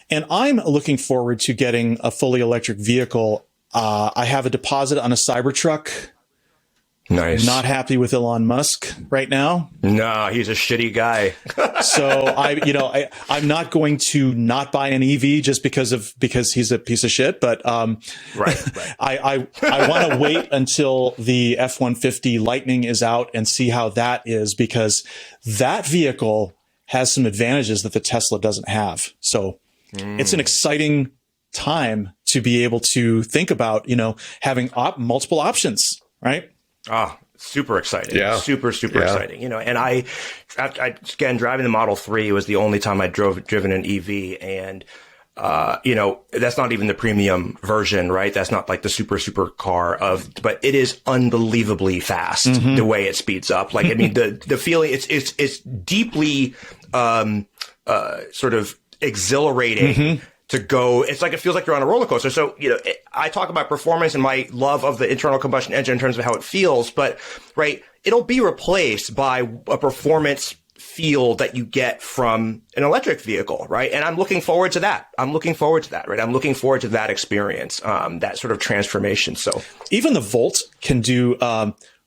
And I'm looking forward to getting a fully electric vehicle. I have a deposit on a Cybertruck. Nice. Not happy with Elon Musk right now. No, he's a shitty guy. So I'm not going to not buy an EV just because he's a piece of shit. But Right. I want to wait until the F-150 Lightning is out and see how that is, because that vehicle has some advantages that the Tesla doesn't have. So it's an exciting time to be able to think about, having multiple options, right? Ah, super exciting. Yeah. Super exciting. And I again, driving the Model 3 was the only time I'd driven an EV. And, that's not even the premium version, right? That's not like the super car but it is unbelievably fast the way it speeds up. Like, I mean, the feeling, it's deeply, sort of exhilarating to go. It's like, it feels like you're on a roller coaster. So, I talk about performance and my love of the internal combustion engine in terms of how it feels, but right, it'll be replaced by a performance feel that you get from an electric vehicle, right? And I'm looking forward to that. Right? I'm looking forward to that experience, that sort of transformation. So even the Volt can do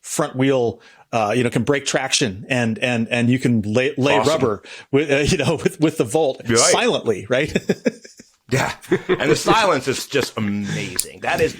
front wheel. Can break traction and you can lay Awesome. rubber with the Volt silently, right? Yeah. And the silence is just amazing. That is,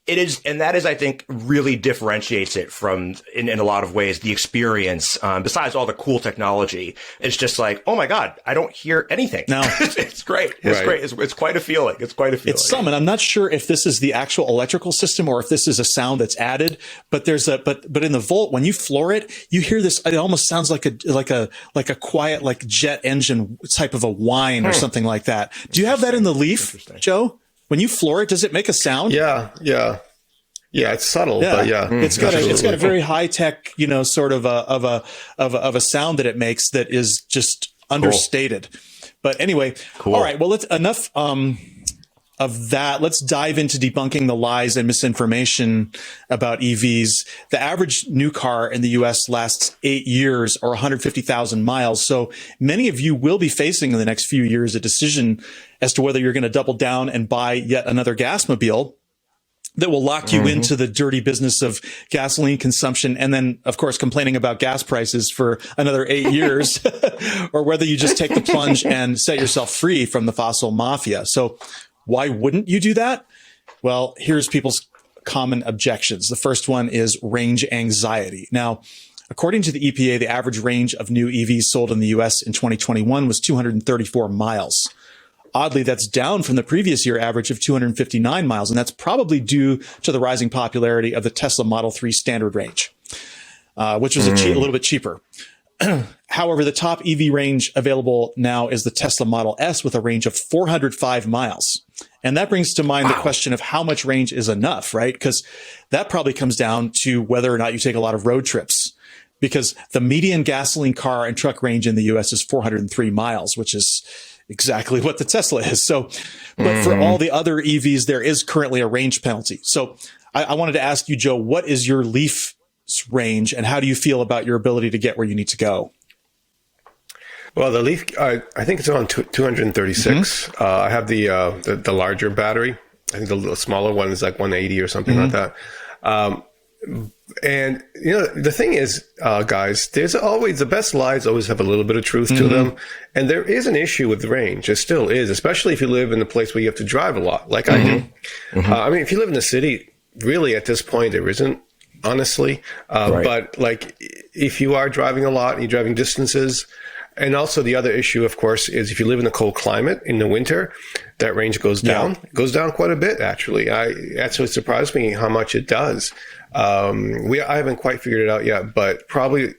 it is, and that is, I think, really differentiates it from, in a lot of ways, the experience. Besides all the cool technology, it's just like, oh my God, I don't hear anything. No, it's great. It's great. It's quite a feeling. It's some, and I'm not sure if this is the actual electrical system or if this is a sound that's added. But but in the Volt, when you floor it, you hear this. It almost sounds like a quiet, like jet engine type of a whine or something like that. Do you have that in the Leaf, Joe? When you floor it, does it make a sound? Yeah. It's subtle, but yeah, it's got a very high tech, sort of a sound that it makes that is just understated. But anyway, All right. Well, let's enough of that. Let's dive into debunking the lies and misinformation about EVs. The average new car in the U.S. lasts 8 years or 150,000 miles. So many of you will be facing in the next few years a decision as to whether you're going to double down and buy yet another gasmobile that will lock you into the dirty business of gasoline consumption. And then, of course, complaining about gas prices for another 8 years, or whether you just take the plunge and set yourself free from the fossil mafia. So why wouldn't you do that? Well, here's people's common objections. The first one is range anxiety. Now, according to the EPA, the average range of new EVs sold in the U.S. in 2021 was 234 miles. Oddly, that's down from the previous year average of 259 miles, and that's probably due to the rising popularity of the Tesla Model 3 standard range, which was a little bit cheaper. However, the top EV range available now is the Tesla Model S with a range of 405 miles. And that brings to mind the question of how much range is enough, right? Because that probably comes down to whether or not you take a lot of road trips. Because the median gasoline car and truck range in the U.S. is 403 miles, which is exactly what the Tesla is. So, but for all the other EVs, there is currently a range penalty. So I wanted to ask you, Joe, what is your Leaf range and how do you feel about your ability to get where you need to go? Well, the Leaf, I think it's on 236. I have the larger battery. I think the smaller one is like 180 or something like that. And, the thing is, guys, there's always, the best lies always have a little bit of truth to them. And there is an issue with the range. It still is, especially if you live in a place where you have to drive a lot, like I do. I mean, if you live in the city, really at this point, there isn't, honestly. But like, if you are driving a lot and you're driving distances, and also the other issue, of course, is if you live in a cold climate in the winter, that range goes down. It goes down quite a bit, actually. Actually surprised me how much it does. I haven't quite figured it out yet, but probably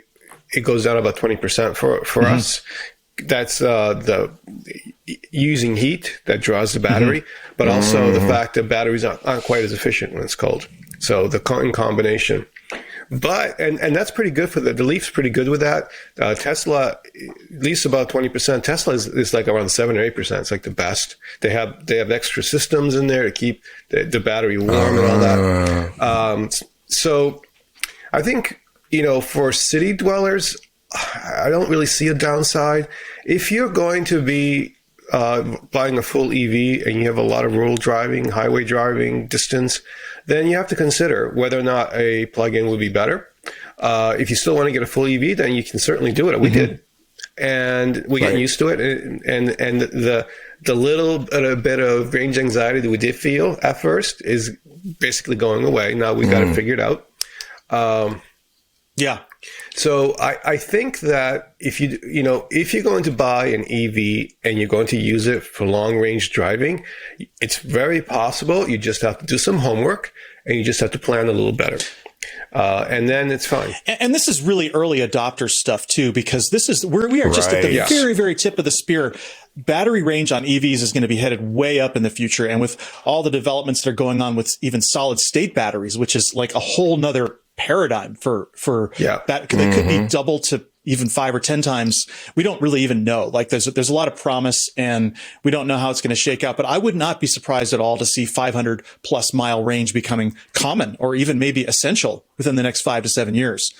it goes down about 20% for us. That's the using heat that draws the battery, but also the fact that batteries aren't quite as efficient when it's cold. So in combination. But and that's pretty good for the Leaf's pretty good with that. Tesla, at least about 20%. Tesla is like around 7 or 8%. It's like the best. They have extra systems in there to keep the battery warm and all that. So I think, for city dwellers, I don't really see a downside. If you're going to be buying a full EV and you have a lot of rural driving, highway driving distance, then you have to consider whether or not a plug-in would be better. If you still want to get a full EV, then you can certainly do it. We did. And we're getting used to it. And the little bit of range anxiety that we did feel at first is basically going away. Now we've got it figured out. Yeah. So I think that if you're going to buy an EV and you're going to use it for long range driving, it's very possible you just have to do some homework and you just have to plan a little better. And then it's fine. And this is really early adopter stuff too, because we are just at the very, very tip of the spear. Battery range on EVs is going to be headed way up in the future. And with all the developments that are going on with even solid state batteries, which is like a whole nother paradigm for that, they could be double to even 5 or 10 times. We don't really even know. Like there's a lot of promise and we don't know how it's going to shake out, but I would not be surprised at all to see 500 plus mile range becoming common or even maybe essential within the next 5 to 7 years.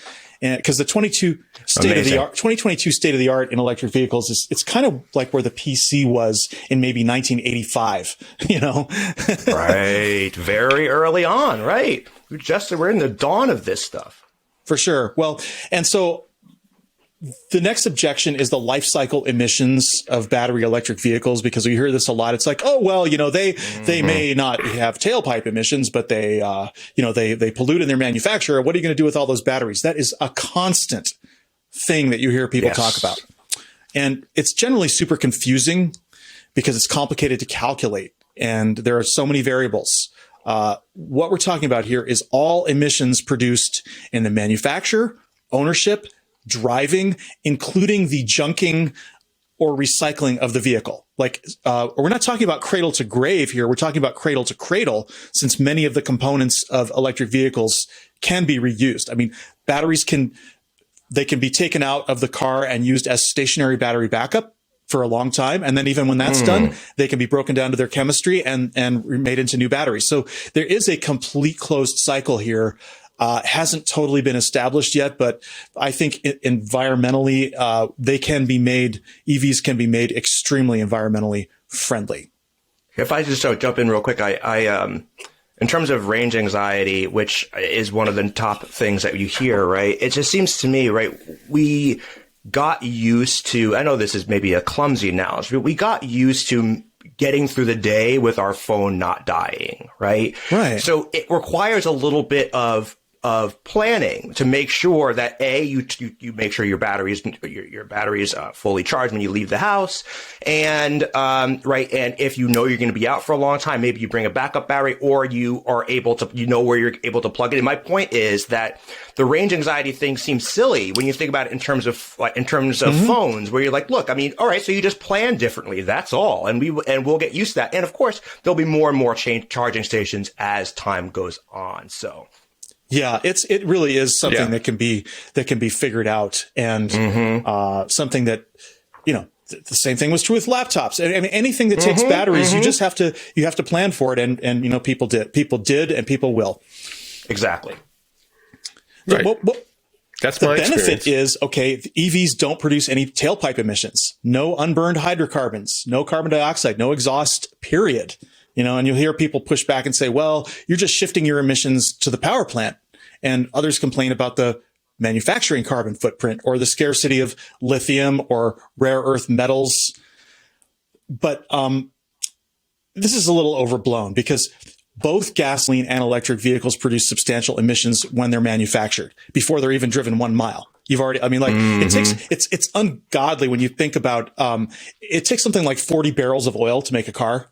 And because the 2022 state of the art in electric vehicles it's kind of like where the PC was in maybe 1985, Right. Very early on. Right. We're in the dawn of this stuff. For sure. Well, and so the next objection is the life cycle emissions of battery electric vehicles, because we hear this a lot. It's like, oh, well, they may not have tailpipe emissions, but they pollute in their manufacture. What are you going to do with all those batteries? That is a constant thing that you hear people talk about. And it's generally super confusing because it's complicated to calculate. And there are so many variables. What we're talking about here is all emissions produced in the manufacture, ownership, driving, including the junking or recycling of the vehicle. Like, we're not talking about cradle to grave here. We're talking about cradle to cradle, since many of the components of electric vehicles can be reused. I mean, batteries can be taken out of the car and used as stationary battery backup for a long time. And then even when that's done, they can be broken down to their chemistry and made into new batteries. So there is a complete closed cycle here. Hasn't totally been established yet, but I think environmentally, EVs can be made extremely environmentally friendly. If I just jump in real quick, I in terms of range anxiety, which is one of the top things that you hear, right? It just seems to me, right? We got used to, I know this is maybe a clumsy analogy, but we got used to getting through the day with our phone not dying, right? Right. So it requires a little bit of planning to make sure that you make sure your battery is fully charged when you leave the house, and and if you're going to be out for a long time, maybe you bring a backup battery, or you are able to where you're able to plug it in. My point is that the range anxiety thing seems silly when you think about it in terms of phones, where you're like, look, I mean, all right, so you just plan differently, that's all, and we'll get used to that, and of course there'll be more and more charging stations as time goes on. So. Yeah, it really is something that can be figured out, and something that, the same thing was true with laptops. I mean, anything that takes batteries, you have to plan for it, and people did, and people will. Exactly. Right. That's my benefit experience. is, okay, the EVs don't produce any tailpipe emissions, no unburned hydrocarbons, no carbon dioxide, no exhaust, period. And you'll hear people push back and say, well, you're just shifting your emissions to the power plant. And others complain about the manufacturing carbon footprint or the scarcity of lithium or rare earth metals. But this is a little overblown, because both gasoline and electric vehicles produce substantial emissions when they're manufactured, before they're even driven 1 mile. It's ungodly when you think about, it takes something like 40 barrels of oil to make a car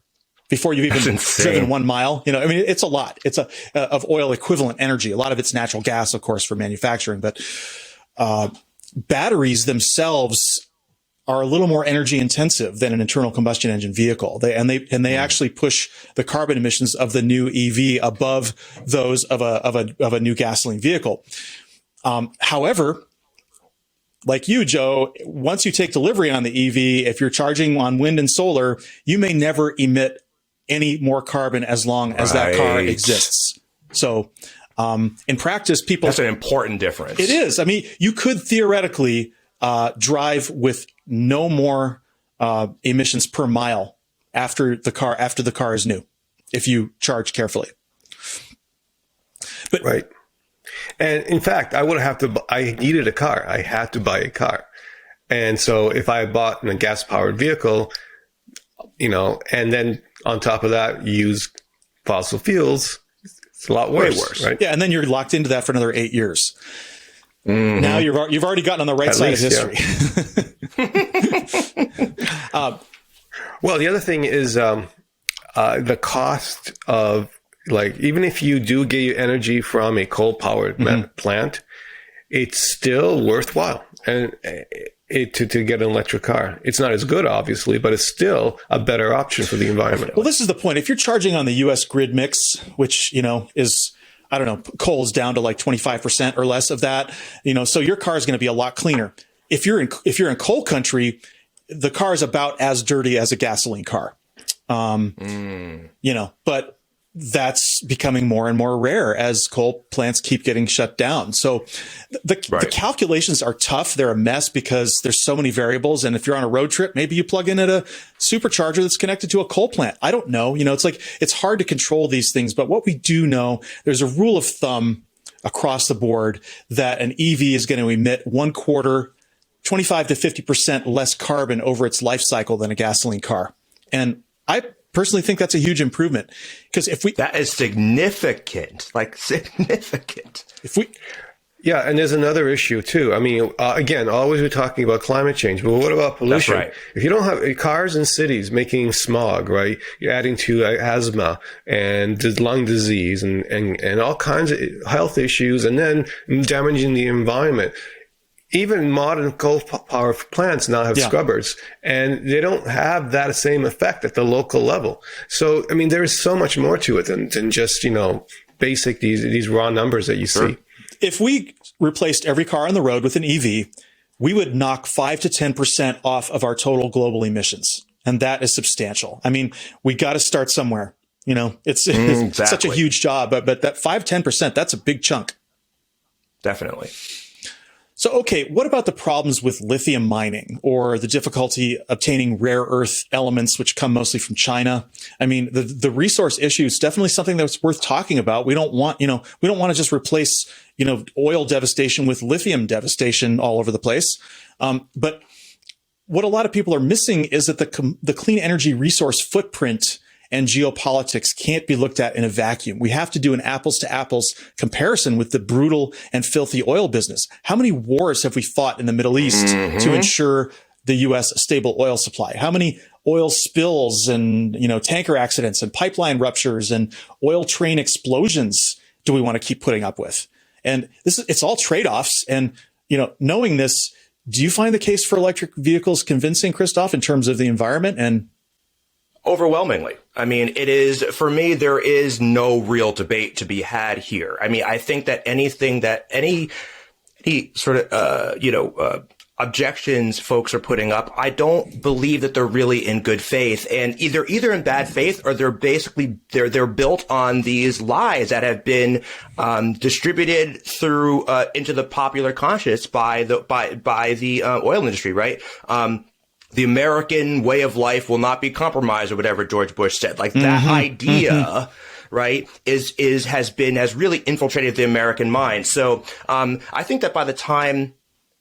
before you've even driven 1 mile. It's a lot. It's of oil equivalent energy. A lot of it's natural gas, of course, for manufacturing, but batteries themselves are a little more energy intensive than an internal combustion engine vehicle. They actually push the carbon emissions of the new EV above those of a new gasoline vehicle. However, like you, Joe, once you take delivery on the EV, if you're charging on wind and solar, you may never emit any more carbon as long as that car exists. So, in practice, that's an important difference. It is. I mean, you could theoretically drive with no more emissions per mile after the car is new, if you charge carefully. But right. And in fact, I needed a car. I had to buy a car. And so if I bought a gas powered vehicle, and then on top of that, use fossil fuels, it's a lot worse. Right? Yeah. And then you're locked into that for another 8 years. Mm-hmm. Now you've already gotten on the right side of history. Yeah. Well, the other thing is the cost of, like, even if you do get your energy from a coal-powered plant, it's still worthwhile and to get an electric car. It's not as good, obviously, but it's still a better option for the environment. Well, this is the point. If you're charging on the U.S. grid mix, which is, I don't know, coal's down to like 25% or less of that, so your car is going to be a lot cleaner. If you're in coal country, the car is about as dirty as a gasoline car. But that's becoming more and more rare as coal plants keep getting shut down. So the calculations are tough. They're a mess because there's so many variables. And if you're on a road trip, maybe you plug in at a supercharger that's connected to a coal plant. I don't know. It's hard to control these things. But what we do know, there's a rule of thumb across the board that an EV is going to emit 25 to 50% less carbon over its life cycle than a gasoline car. And I personally think that's a huge improvement, because that is significant. Yeah, and there's another issue too. I mean, again, always we're talking about climate change, but what about pollution? That's right. If you don't have cars in cities making smog, right, you're adding to asthma and lung disease and all kinds of health issues, and then damaging the environment. Even modern coal power plants now have scrubbers, and they don't have that same effect at the local level. So, I mean, there is so much more to it than just, basic, these raw numbers that you see. If we replaced every car on the road with an EV, we would knock 5 to 10% off of our total global emissions. And that is substantial. I mean, we got to start somewhere. It's such a huge job, but that 5-10%, that's a big chunk. Definitely. So, okay, what about the problems with lithium mining or the difficulty obtaining rare earth elements, which come mostly from China? I mean, the resource issue is definitely something that's worth talking about. We don't want to just replace, oil devastation with lithium devastation all over the place. But what a lot of people are missing is that the clean energy resource footprint and geopolitics can't be looked at in a vacuum. We have to do an apples to apples comparison with the brutal and filthy oil business. How many wars have we fought in the Middle East to ensure the U.S. stable oil supply? How many oil spills and, tanker accidents and pipeline ruptures and oil train explosions do we want to keep putting up with? And it's all trade-offs. And, knowing this, do you find the case for electric vehicles convincing, Christophe, in terms of the environment? And overwhelmingly. I mean, it is, for me, there is no real debate to be had here. I mean, I think that any sort of, objections folks are putting up, I don't believe that they're really in good faith, and either in bad faith, or they're built on these lies that have been distributed through into the popular conscience by the oil industry, right? The American way of life will not be compromised, or whatever George Bush said. Like that idea, right, has really infiltrated the American mind. So, I think that by the time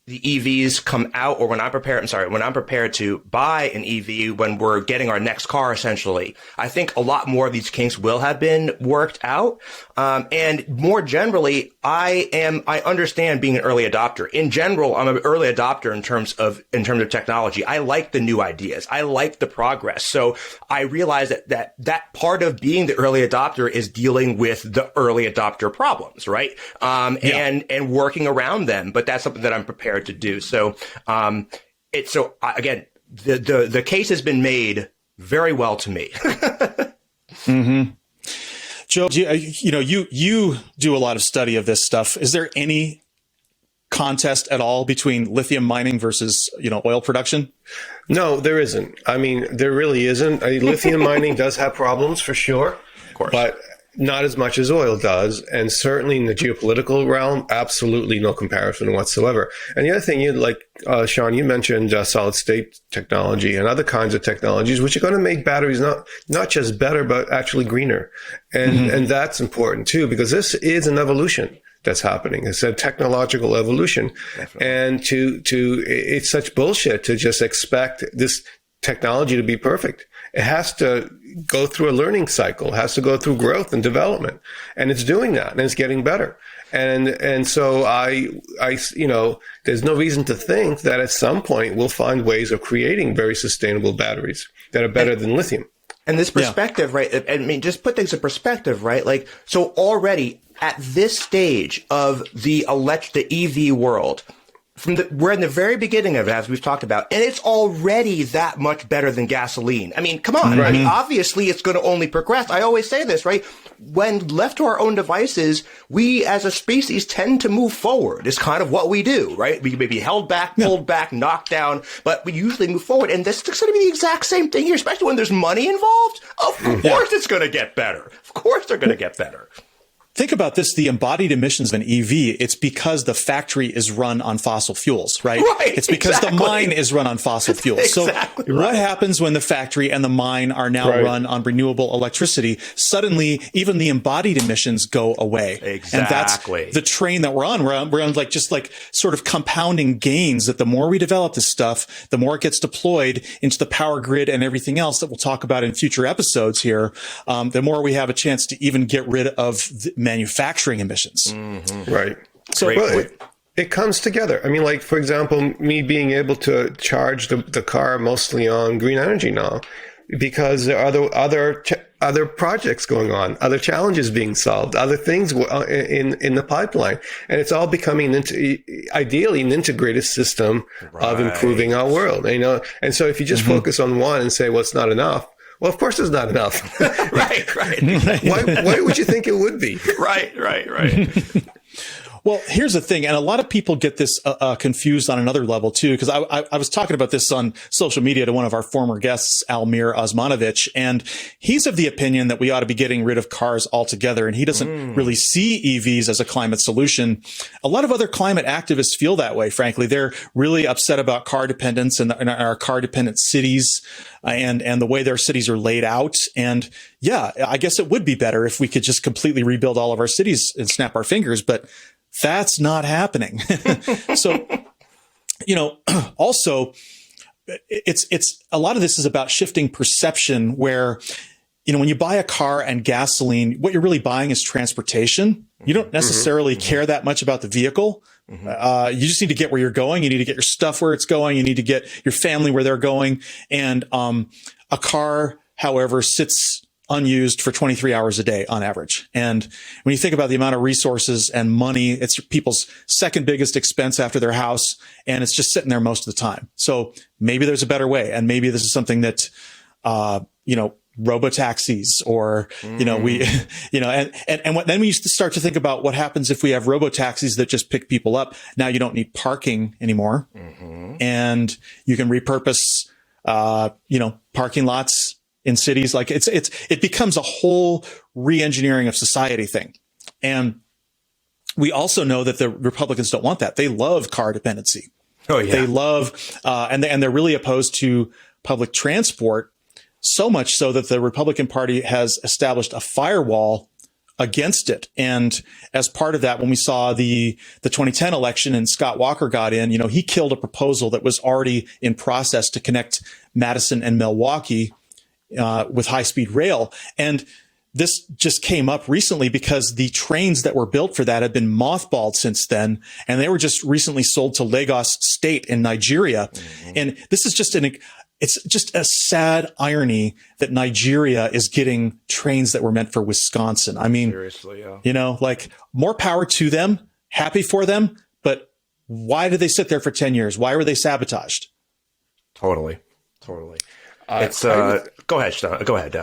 the EVs come out, or when I'm prepared to buy an EV, when we're getting our next car, essentially, I think a lot more of these kinks will have been worked out. And more generally, I understand being an early adopter. In general, I'm an early adopter in terms of technology. I like the new ideas. I like the progress. So I realize that part of being the early adopter is dealing with the early adopter problems, right? And working around them. But that's something that I'm prepared to do. So, again, the case has been made very well to me. Joe, you do a lot of study of this stuff. Is there any contest at all between lithium mining versus, oil production? No, there isn't. I mean, there really isn't. Lithium mining does have problems for sure, Of course. but not as much as oil does. And certainly in the geopolitical realm, absolutely no comparison whatsoever. And the other thing, Sean, you mentioned solid state technology and other kinds of technologies, which are going to make batteries not just better, but actually greener. And that's important too, because this is an evolution that's happening. It's a technological evolution. Definitely. And it's such bullshit to just expect this technology to be perfect. It has to go through a learning cycle, has to go through growth and development. And it's doing that, and it's getting better. And so there's no reason to think that at some point we'll find ways of creating very sustainable batteries that are better than lithium. And this perspective, right? I mean, just put things in perspective, right? Like, so already at this stage of the EV world, we're in the very beginning of it, as we've talked about, and it's already that much better than gasoline. I mean, come on. Right. I mean, obviously it's going to only progress. I always say this, right? When left to our own devices, we as a species tend to move forward. It's kind of what we do, right? We may be held back, pulled back, knocked down, but we usually move forward. And this is going to be the exact same thing here, especially when there's money involved. Of course it's going to get better. Of course they're going to get better. Think about this, the embodied emissions of an EV, it's because the factory is run on fossil fuels, right? It's because the mine is run on fossil fuels. So what happens when the factory and the mine are now run on renewable electricity? Suddenly, even the embodied emissions go away. Exactly. And that's the train that we're on. We're on sort of compounding gains that the more we develop this stuff, the more it gets deployed into the power grid and everything else that we'll talk about in future episodes here, the more we have a chance to even get rid of manufacturing emissions. Right. So it comes together. I mean, like, for example, me being able to charge the car mostly on green energy now, because there are other projects going on, other challenges being solved, other things in the pipeline. And it's all becoming ideally an integrated system of improving our world. And so if you just focus on one and say, well, it's not enough, well, of course it's not enough. Right. Why would you think it would be? Right. Well, here's the thing, and a lot of people get this confused on another level too, because I was talking about this on social media to one of our former guests, Almir Osmanovich, and he's of the opinion that we ought to be getting rid of cars altogether, and he doesn't really see EVs as a climate solution. A lot of other climate activists feel that way, frankly. They're really upset about car dependence and our car-dependent cities and the way their cities are laid out. And yeah, I guess it would be better if we could just completely rebuild all of our cities and snap our fingers, but that's not happening. So, also it's a lot of this is about shifting perception where, when you buy a car and gasoline, what you're really buying is transportation. You don't necessarily care that much about the vehicle. You just need to get where you're going. You need to get your stuff where it's going. You need to get your family where they're going. And, a car, however, sits unused for 23 hours a day on average. And when you think about the amount of resources and money, it's people's second biggest expense after their house, and it's just sitting there most of the time. So maybe there's a better way. And maybe this is something that, robotaxis or, then we used to start to think about what happens if we have robotaxis that just pick people up. Now you don't need parking anymore. And you can repurpose, parking lots in cities. Like it becomes a whole re-engineering of society thing. And we also know that the Republicans don't want that. They love car dependency. Oh yeah. They love, and they're really opposed to public transport, so much so that the Republican Party has established a firewall against it. And as part of that, when we saw the 2010 election and Scott Walker got in, he killed a proposal that was already in process to connect Madison and Milwaukee with high-speed rail. And this just came up recently because the trains that were built for that have been mothballed since then. And they were just recently sold to Lagos State in Nigeria. And this is it's just a sad irony that Nigeria is getting trains that were meant for Wisconsin. I mean, seriously, yeah. More power to them, happy for them. But why did they sit there for 10 years? Why were they sabotaged? Totally. It's go ahead, Sean. Go ahead,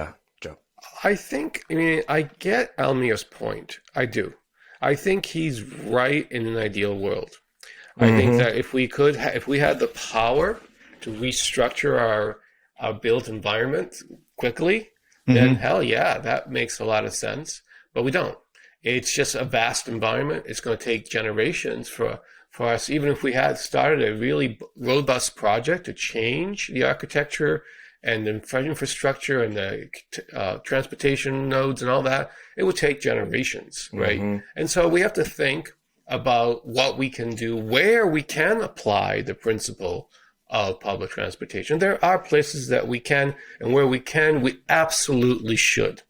Joe. I get Almir's point. I do. I think he's right in an ideal world. I think that if we had the power to restructure our built environment quickly, then hell yeah, that makes a lot of sense. But we don't. It's just a vast environment. It's going to take generations for us, even if we had started a really robust project to change the architecture and the infrastructure and the transportation nodes and all that, it would take generations, right? And so we have to think about what we can do, where we can apply the principle of public transportation. There are places that we can, and where we can, we absolutely should,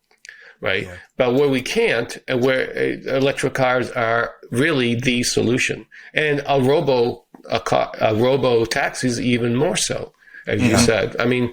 right? Yeah. But where we can't, and where electric cars are really the solution, and a robo taxis even more so, as you said. I mean,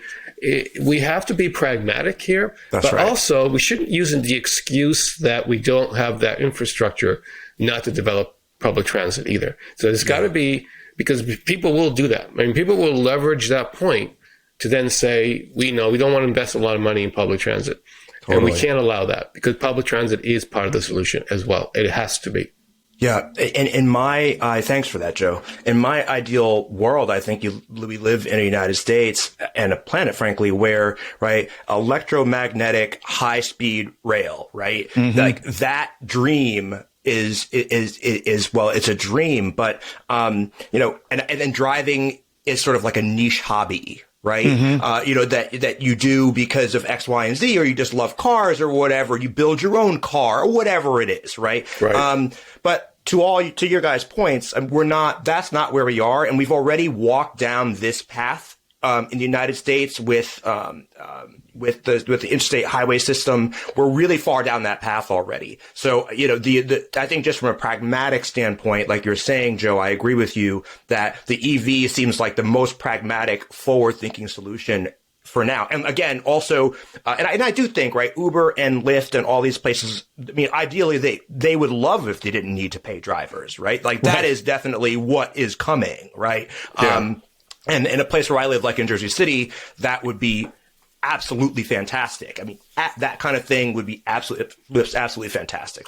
we have to be pragmatic here, but also we shouldn't use the excuse that we don't have that infrastructure not to develop public transit either. So there's got to be, because people will do that. I mean, people will leverage that point to then say, we don't want to invest a lot of money in public transit. Totally. And we can't allow that, because public transit is part of the solution as well. It has to be. Yeah. And in my, thanks for that, Joe. In my ideal world, I think we live in the United States and a planet, frankly, where, right, electromagnetic high speed rail, right? Like that dream is well, it's a dream, but, and then driving is sort of like a niche hobby, right? That you do because of X, Y, and Z, or you just love cars or whatever. You build your own car or whatever it is, right? But to your guys' points, that's not where we are. And we've already walked down this path, in the United States with the interstate highway system. We're really far down that path already. So, I think just from a pragmatic standpoint, like you're saying, Joe, I agree with you that the EV seems like the most pragmatic, forward-thinking solution for now. And again, also, and I do think, right, Uber and Lyft and all these places, I mean, ideally they would love if they didn't need to pay drivers, right? Like that is definitely what is coming, right? Yeah. And in a place where I live, like in Jersey City, that would be absolutely fantastic. I mean, that kind of thing would be absolutely fantastic.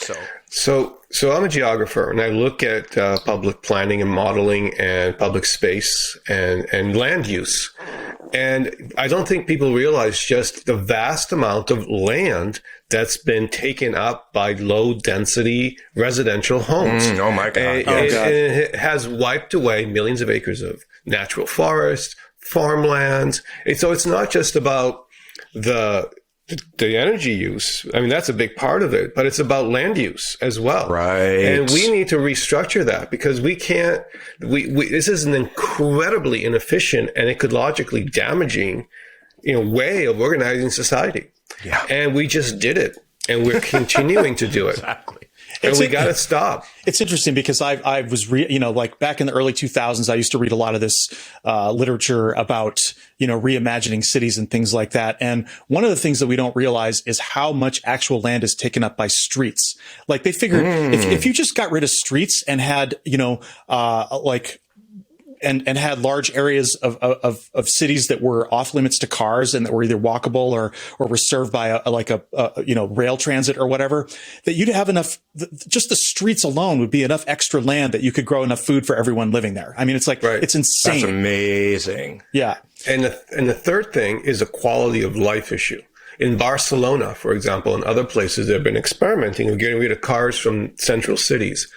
So I'm a geographer, and I look at public planning and modeling and public space and land use. And I don't think people realize just the vast amount of land that's been taken up by low density residential homes. Oh my God. And it has wiped away millions of acres of natural forest, farmlands. And so it's not just about the energy use. I mean, that's a big part of it, but it's about land use as well. Right. And we need to restructure that, because we can't, this is an incredibly inefficient and ecologically damaging, way of organizing society. Yeah. And we just did it, and we're continuing to do it. Exactly. And we got to stop. It's interesting because I was, like back in the early 2000s, I used to read a lot of this literature about, reimagining cities and things like that. And one of the things that we don't realize is how much actual land is taken up by streets. Like they figured if you just got rid of streets and had, and had large areas of cities that were off limits to cars and that were either walkable or were served by a rail transit or whatever, that you'd have enough, just the streets alone would be enough extra land that you could grow enough food for everyone living there. I mean, it's like, It's insane. That's amazing. Yeah. And the third thing is a quality of life issue. In Barcelona, for example, and other places, they've been experimenting with getting rid of cars from central cities,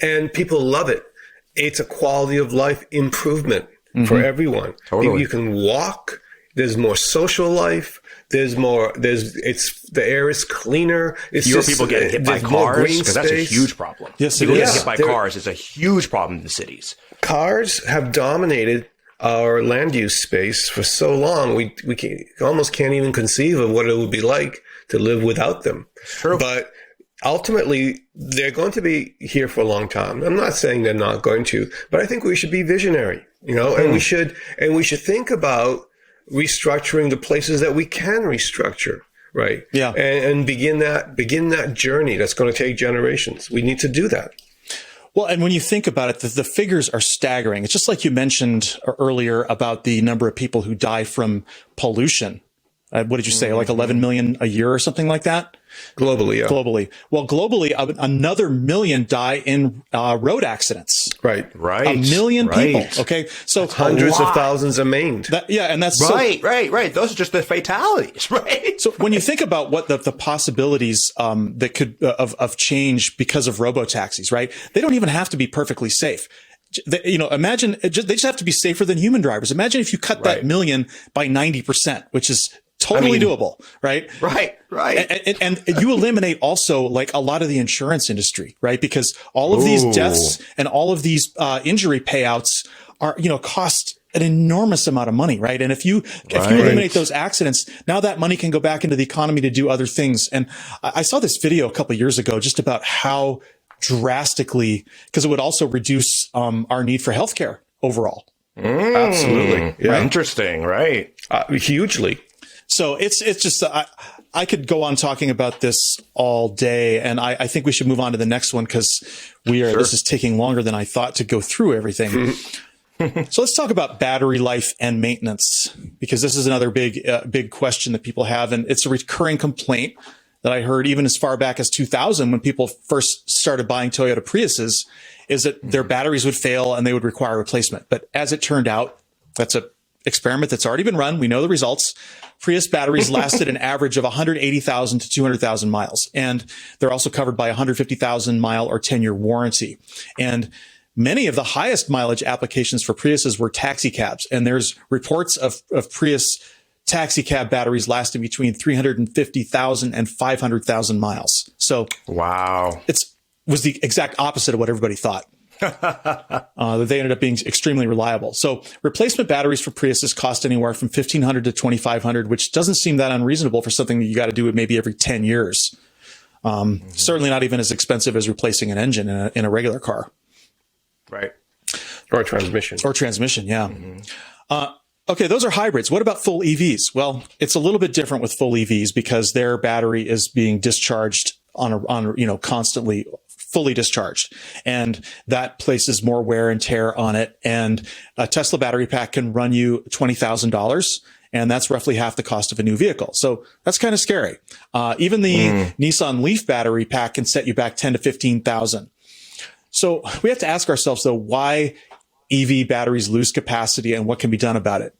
and people love it. It's a quality of life improvement for everyone. Totally. You can walk. There's more social life. The air is cleaner. Fewer people getting hit by cars, because that's a huge problem. Yes, people getting hit by cars is a huge problem in the cities. Cars have dominated our land use space for so long. We almost can't even conceive of what it would be like to live without them. True. But ultimately, they're going to be here for a long time. I'm not saying they're not going to, but I think we should be visionary, and we should think about restructuring the places that we can restructure, right? Yeah. And begin that journey that's going to take generations. We need to do that. Well, and when you think about it, the figures are staggering. It's just like you mentioned earlier about the number of people who die from pollution. What did you say? Like 11 million a year or something like that? Globally, yeah. Globally. Well, globally, another million die in road accidents. Right. A million people. Okay. So hundreds of thousands are maimed. And that's right. Those are just the fatalities, right? So when you think about what the possibilities that could of change because of robotaxis, right? They don't even have to be perfectly safe. Imagine they just have to be safer than human drivers. Imagine if you cut that million by 90%, which is totally doable, right? Right. And you eliminate also like a lot of the insurance industry, right? Because all of these deaths and all of these injury payouts are, cost an enormous amount of money, right? And if you eliminate those accidents, now that money can go back into the economy to do other things. And I saw this video a couple of years ago just about how drastically, because it would also reduce our need for healthcare overall. Absolutely. Yeah. Right? Interesting, right? Hugely. So it's just, I could go on talking about this all day, and I think we should move on to the next one because this is taking longer than I thought to go through everything. So let's talk about battery life and maintenance, because this is another big question that people have. And it's a recurring complaint that I heard even as far back as 2000 when people first started buying Toyota Priuses, is that their batteries would fail and they would require replacement. But as it turned out, that's an experiment that's already been run. We know the results. Prius batteries lasted an average of 180,000 to 200,000 miles. And they're also covered by a 150,000 mile or 10-year warranty. And many of the highest mileage applications for Priuses were taxi cabs. And there's reports of Prius taxi cab batteries lasting between 350,000 and 500,000 miles. So wow, was the exact opposite of what everybody thought. They ended up being extremely reliable. So replacement batteries for Priuses cost anywhere from $1,500 to $2,500, which doesn't seem that unreasonable for something that you got to do maybe every 10 years. Certainly not even as expensive as replacing an engine in a regular car. Right. Or a transmission. Yeah. Okay, those are hybrids. What about full EVs? Well, it's a little bit different with full EVs because their battery is being discharged constantly, fully discharged, and that places more wear and tear on it. And a Tesla battery pack can run you $20,000, and that's roughly half the cost of a new vehicle. So that's kind of scary. Even the Nissan Leaf battery pack can set you back $10,000 to $15,000. So we have to ask ourselves, though, why EV batteries lose capacity and what can be done about it?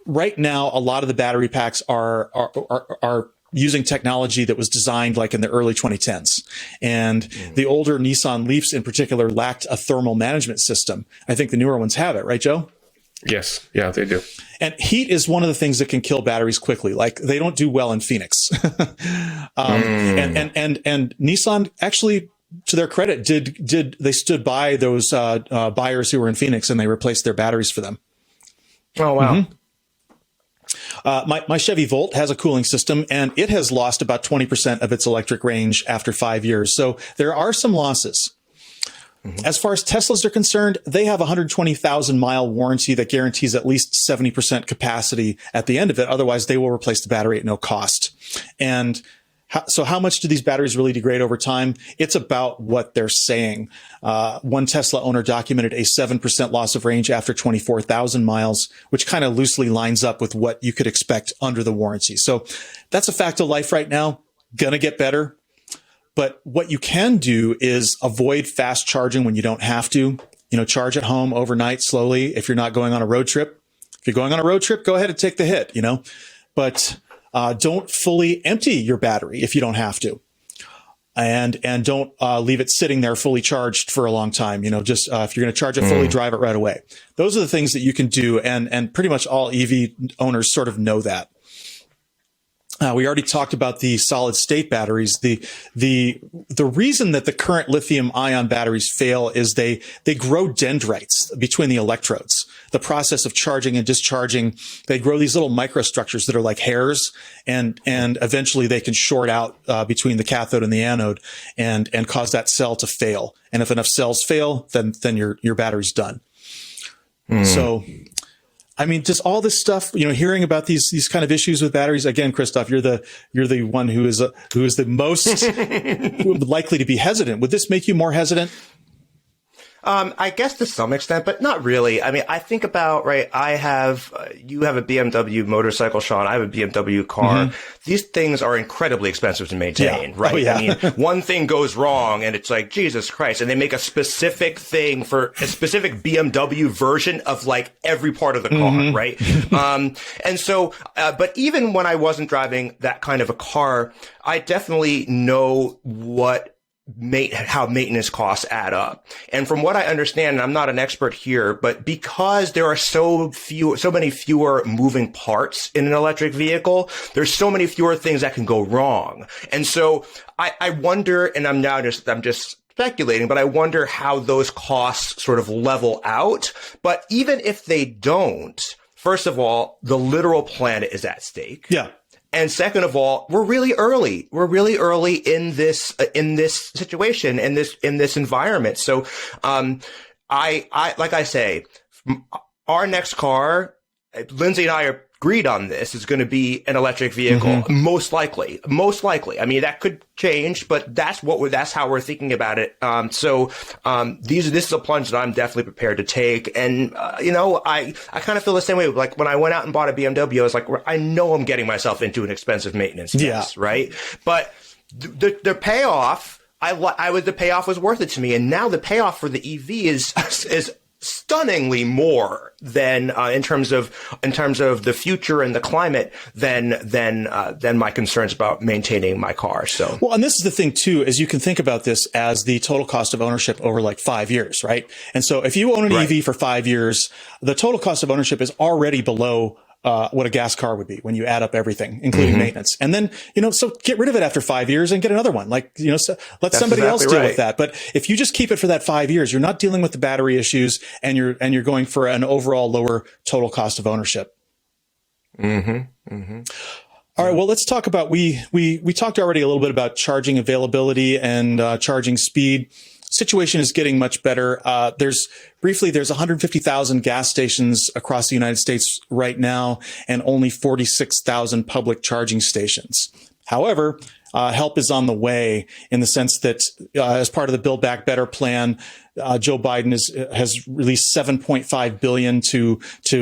Right now, a lot of the battery packs are using technology that was designed like in the early 2010s. And the older Nissan Leafs in particular lacked a thermal management system. I think the newer ones have it, right, Joe? Yes. Yeah, they do. And heat is one of the things that can kill batteries quickly. Like they don't do well in Phoenix. And Nissan actually, to their credit, they stood by those buyers who were in Phoenix and they replaced their batteries for them. Oh, wow. My Chevy Volt has a cooling system, and it has lost about 20% of its electric range after 5 years. So there are some losses. As far as Teslas are concerned, they have a 120,000 mile warranty that guarantees at least 70% capacity at the end of it. Otherwise, they will replace the battery at no cost. And so how much do these batteries really degrade over time? It's about what they're saying. One Tesla owner documented a 7% loss of range after 24,000 miles, which kind of loosely lines up with what you could expect under the warranty. So that's a fact of life right now. Gonna get better. But what you can do is avoid fast charging when you don't have to. Charge at home overnight slowly if you're not going on a road trip. If you're going on a road trip, go ahead and take the hit, But don't fully empty your battery if you don't have to. And don't leave it sitting there fully charged for a long time. Just if you're going to charge it fully, drive it right away. Those are the things that you can do. And pretty much all EV owners sort of know that. We already talked about the solid state batteries. The reason that the current lithium ion batteries fail is they grow dendrites between the electrodes. The process of charging and discharging, they grow these little microstructures that are like hairs, and eventually they can short out between the cathode and the anode and cause that cell to fail. And if enough cells fail, then your battery's done. So, I mean, just all this stuff, hearing about these kind of issues with batteries. Again, Christophe, you're the one who is the most likely to be hesitant. Would this make you more hesitant? I guess to some extent, but not really. I mean, I think about, right, you have a BMW motorcycle, Sean. I have a BMW car. These things are incredibly expensive to maintain, right? Oh, yeah. I mean, one thing goes wrong and it's like, Jesus Christ. And they make a specific thing for a specific BMW version of like every part of the car, right? And so, but even when I wasn't driving that kind of a car, I definitely know how maintenance costs add up. And from what I understand, and I'm not an expert here, but because there are so many fewer moving parts in an electric vehicle, there's so many fewer things that can go wrong. And so I wonder, and I'm just speculating, but I wonder how those costs sort of level out. But even if they don't, first of all, the literal planet is at stake. Yeah. And second of all, we're really early. We're really early in this situation, in this environment. So, like I say, our next car, Lindsay and I agreed on this, is going to be an electric vehicle. Most likely. I mean, that could change, but that's how we're thinking about it. This is a plunge that I'm definitely prepared to take. And, I kind of feel the same way. Like when I went out and bought a BMW, I was like, I know I'm getting myself into an expensive maintenance case, right? But the payoff, the payoff was worth it to me. And now the payoff for the EV is stunningly more than in terms of the future and the climate than my concerns about maintaining my car. So, well, and this is the thing too, is you can think about this as the total cost of ownership over like 5 years, right? And so if you own an EV for 5 years, the total cost of ownership is already below what a gas car would be when you add up everything, including maintenance. And then, so get rid of it after 5 years and get another one. Like, let somebody else deal with that. But if you just keep it for that 5 years, you're not dealing with the battery issues and you're going for an overall lower total cost of ownership. All right. Well, let's talk about, we talked already a little bit about charging availability and charging speed. Situation is getting much better. There's 150,000 gas stations across the United States right now and only 46,000 public charging stations. However, help is on the way in the sense that as part of the Build Back Better plan, Joe Biden has released $7.5 billion to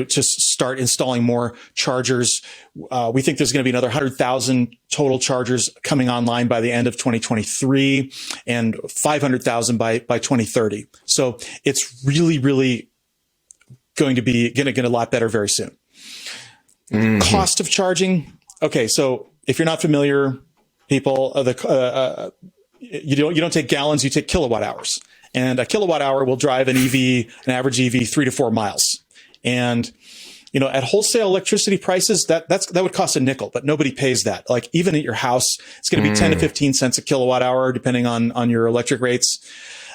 start installing more chargers. We think there's going to be another 100,000 total chargers coming online by the end of 2023 and 500,000 by 2030. So it's really, really going to get a lot better very soon. Cost of charging. Okay. So if you're not familiar, people, you don't take gallons, you take kilowatt hours. And a kilowatt hour will drive an average EV 3 to 4 miles. And, at wholesale electricity prices, that would cost a nickel, but nobody pays that. Like even at your house, it's going to be 10 to 15 cents a kilowatt hour, depending on your electric rates.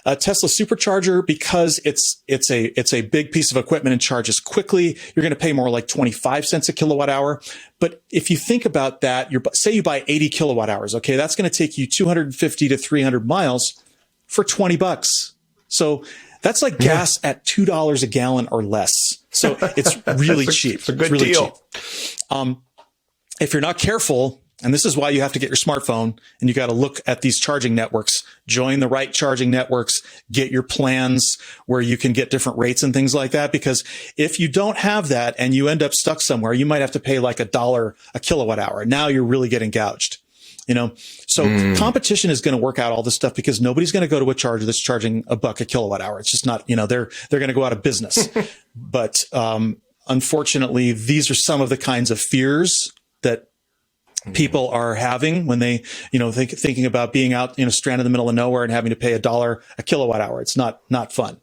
A Tesla supercharger, because it's a big piece of equipment and charges quickly, you're going to pay more like 25 cents a kilowatt hour. But if you think about that, say you buy 80 kilowatt hours, okay, that's going to take you 250 to 300 miles for $20. So that's like gas at $2 a gallon or less. So it's really cheap. It's a good deal. Cheap. If you're not careful, and this is why you have to get your smartphone and you got to look at these charging networks, join the right charging networks, get your plans where you can get different rates and things like that. Because if you don't have that and you end up stuck somewhere, you might have to pay like $1 a kilowatt hour. Now you're really getting gouged. So competition is going to work out all this stuff because nobody's going to go to a charger that's charging $1 a kilowatt hour. It's just not, they're going to go out of business. But, unfortunately, these are some of the kinds of fears that people are having when they, thinking about being out, stranded in the middle of nowhere and having to pay $1 a kilowatt hour. It's not fun.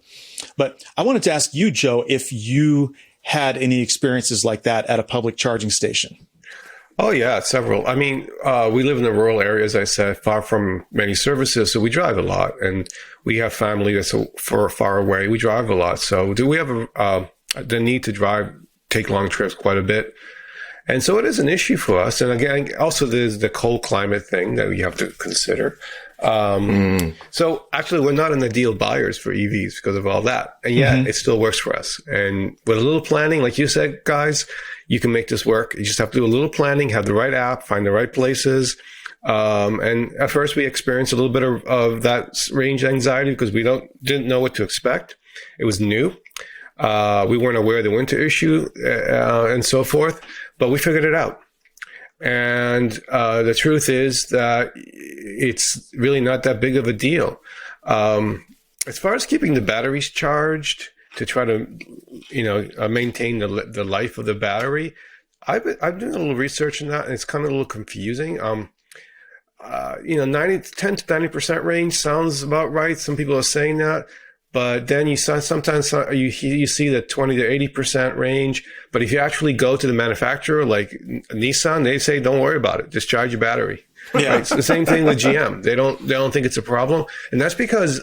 But I wanted to ask you, Joe, if you had any experiences like that at a public charging station. Oh, yeah, several. I mean, we live in the rural area, as I said, far from many services. So we drive a lot, and we have family that's far away. We drive a lot. So we have the need to take long trips quite a bit. And so it is an issue for us. And again, also there's the cold climate thing that we have to consider. So actually we're not in the deal buyers for EVs because of all that. And yet it still works for us. And with a little planning, like you said, guys, you can make this work. You just have to do a little planning, have the right app, find the right places. And at first we experienced a little bit of that range anxiety because we didn't know what to expect. It was new. We weren't aware of the winter issue and so forth, but we figured it out. And the truth is that it's really not that big of a deal. As far as keeping the batteries charged to try to, maintain the life of the battery, I've done a little research on that, and it's kind of a little confusing. 10 to 90% range sounds about right. Some people are saying that. But then sometimes you see the 20 to 80% range. But if you actually go to the manufacturer, like Nissan, they say, don't worry about it. Just charge your battery. Yeah. Right? It's the same thing with GM. They don't think it's a problem. And that's because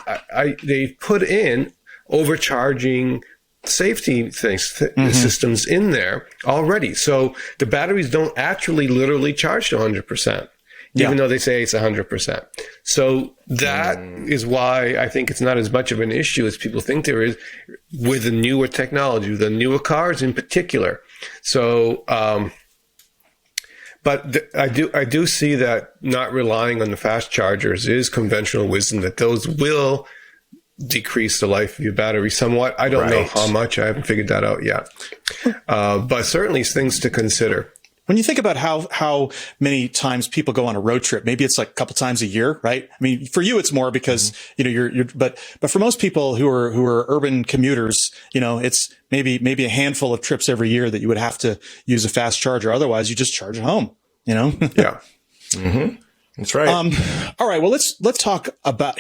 they put in overcharging safety systems in there already. So the batteries don't actually literally charge to 100%. Even though they say it's 100%. So that is why I think it's not as much of an issue as people think there is with the newer technology, the newer cars in particular. So, I do see that not relying on the fast chargers is conventional wisdom, that those will decrease the life of your battery somewhat. I don't know how much. I haven't figured that out yet. But certainly things to consider. When you think about how many times people go on a road trip, maybe it's like a couple times a year, right? I mean, for you, it's more because, but for most people who are urban commuters, it's maybe a handful of trips every year that you would have to use a fast charger. Otherwise, you just charge at home, Yeah. Mm-hmm. That's right. All right. Well, let's talk about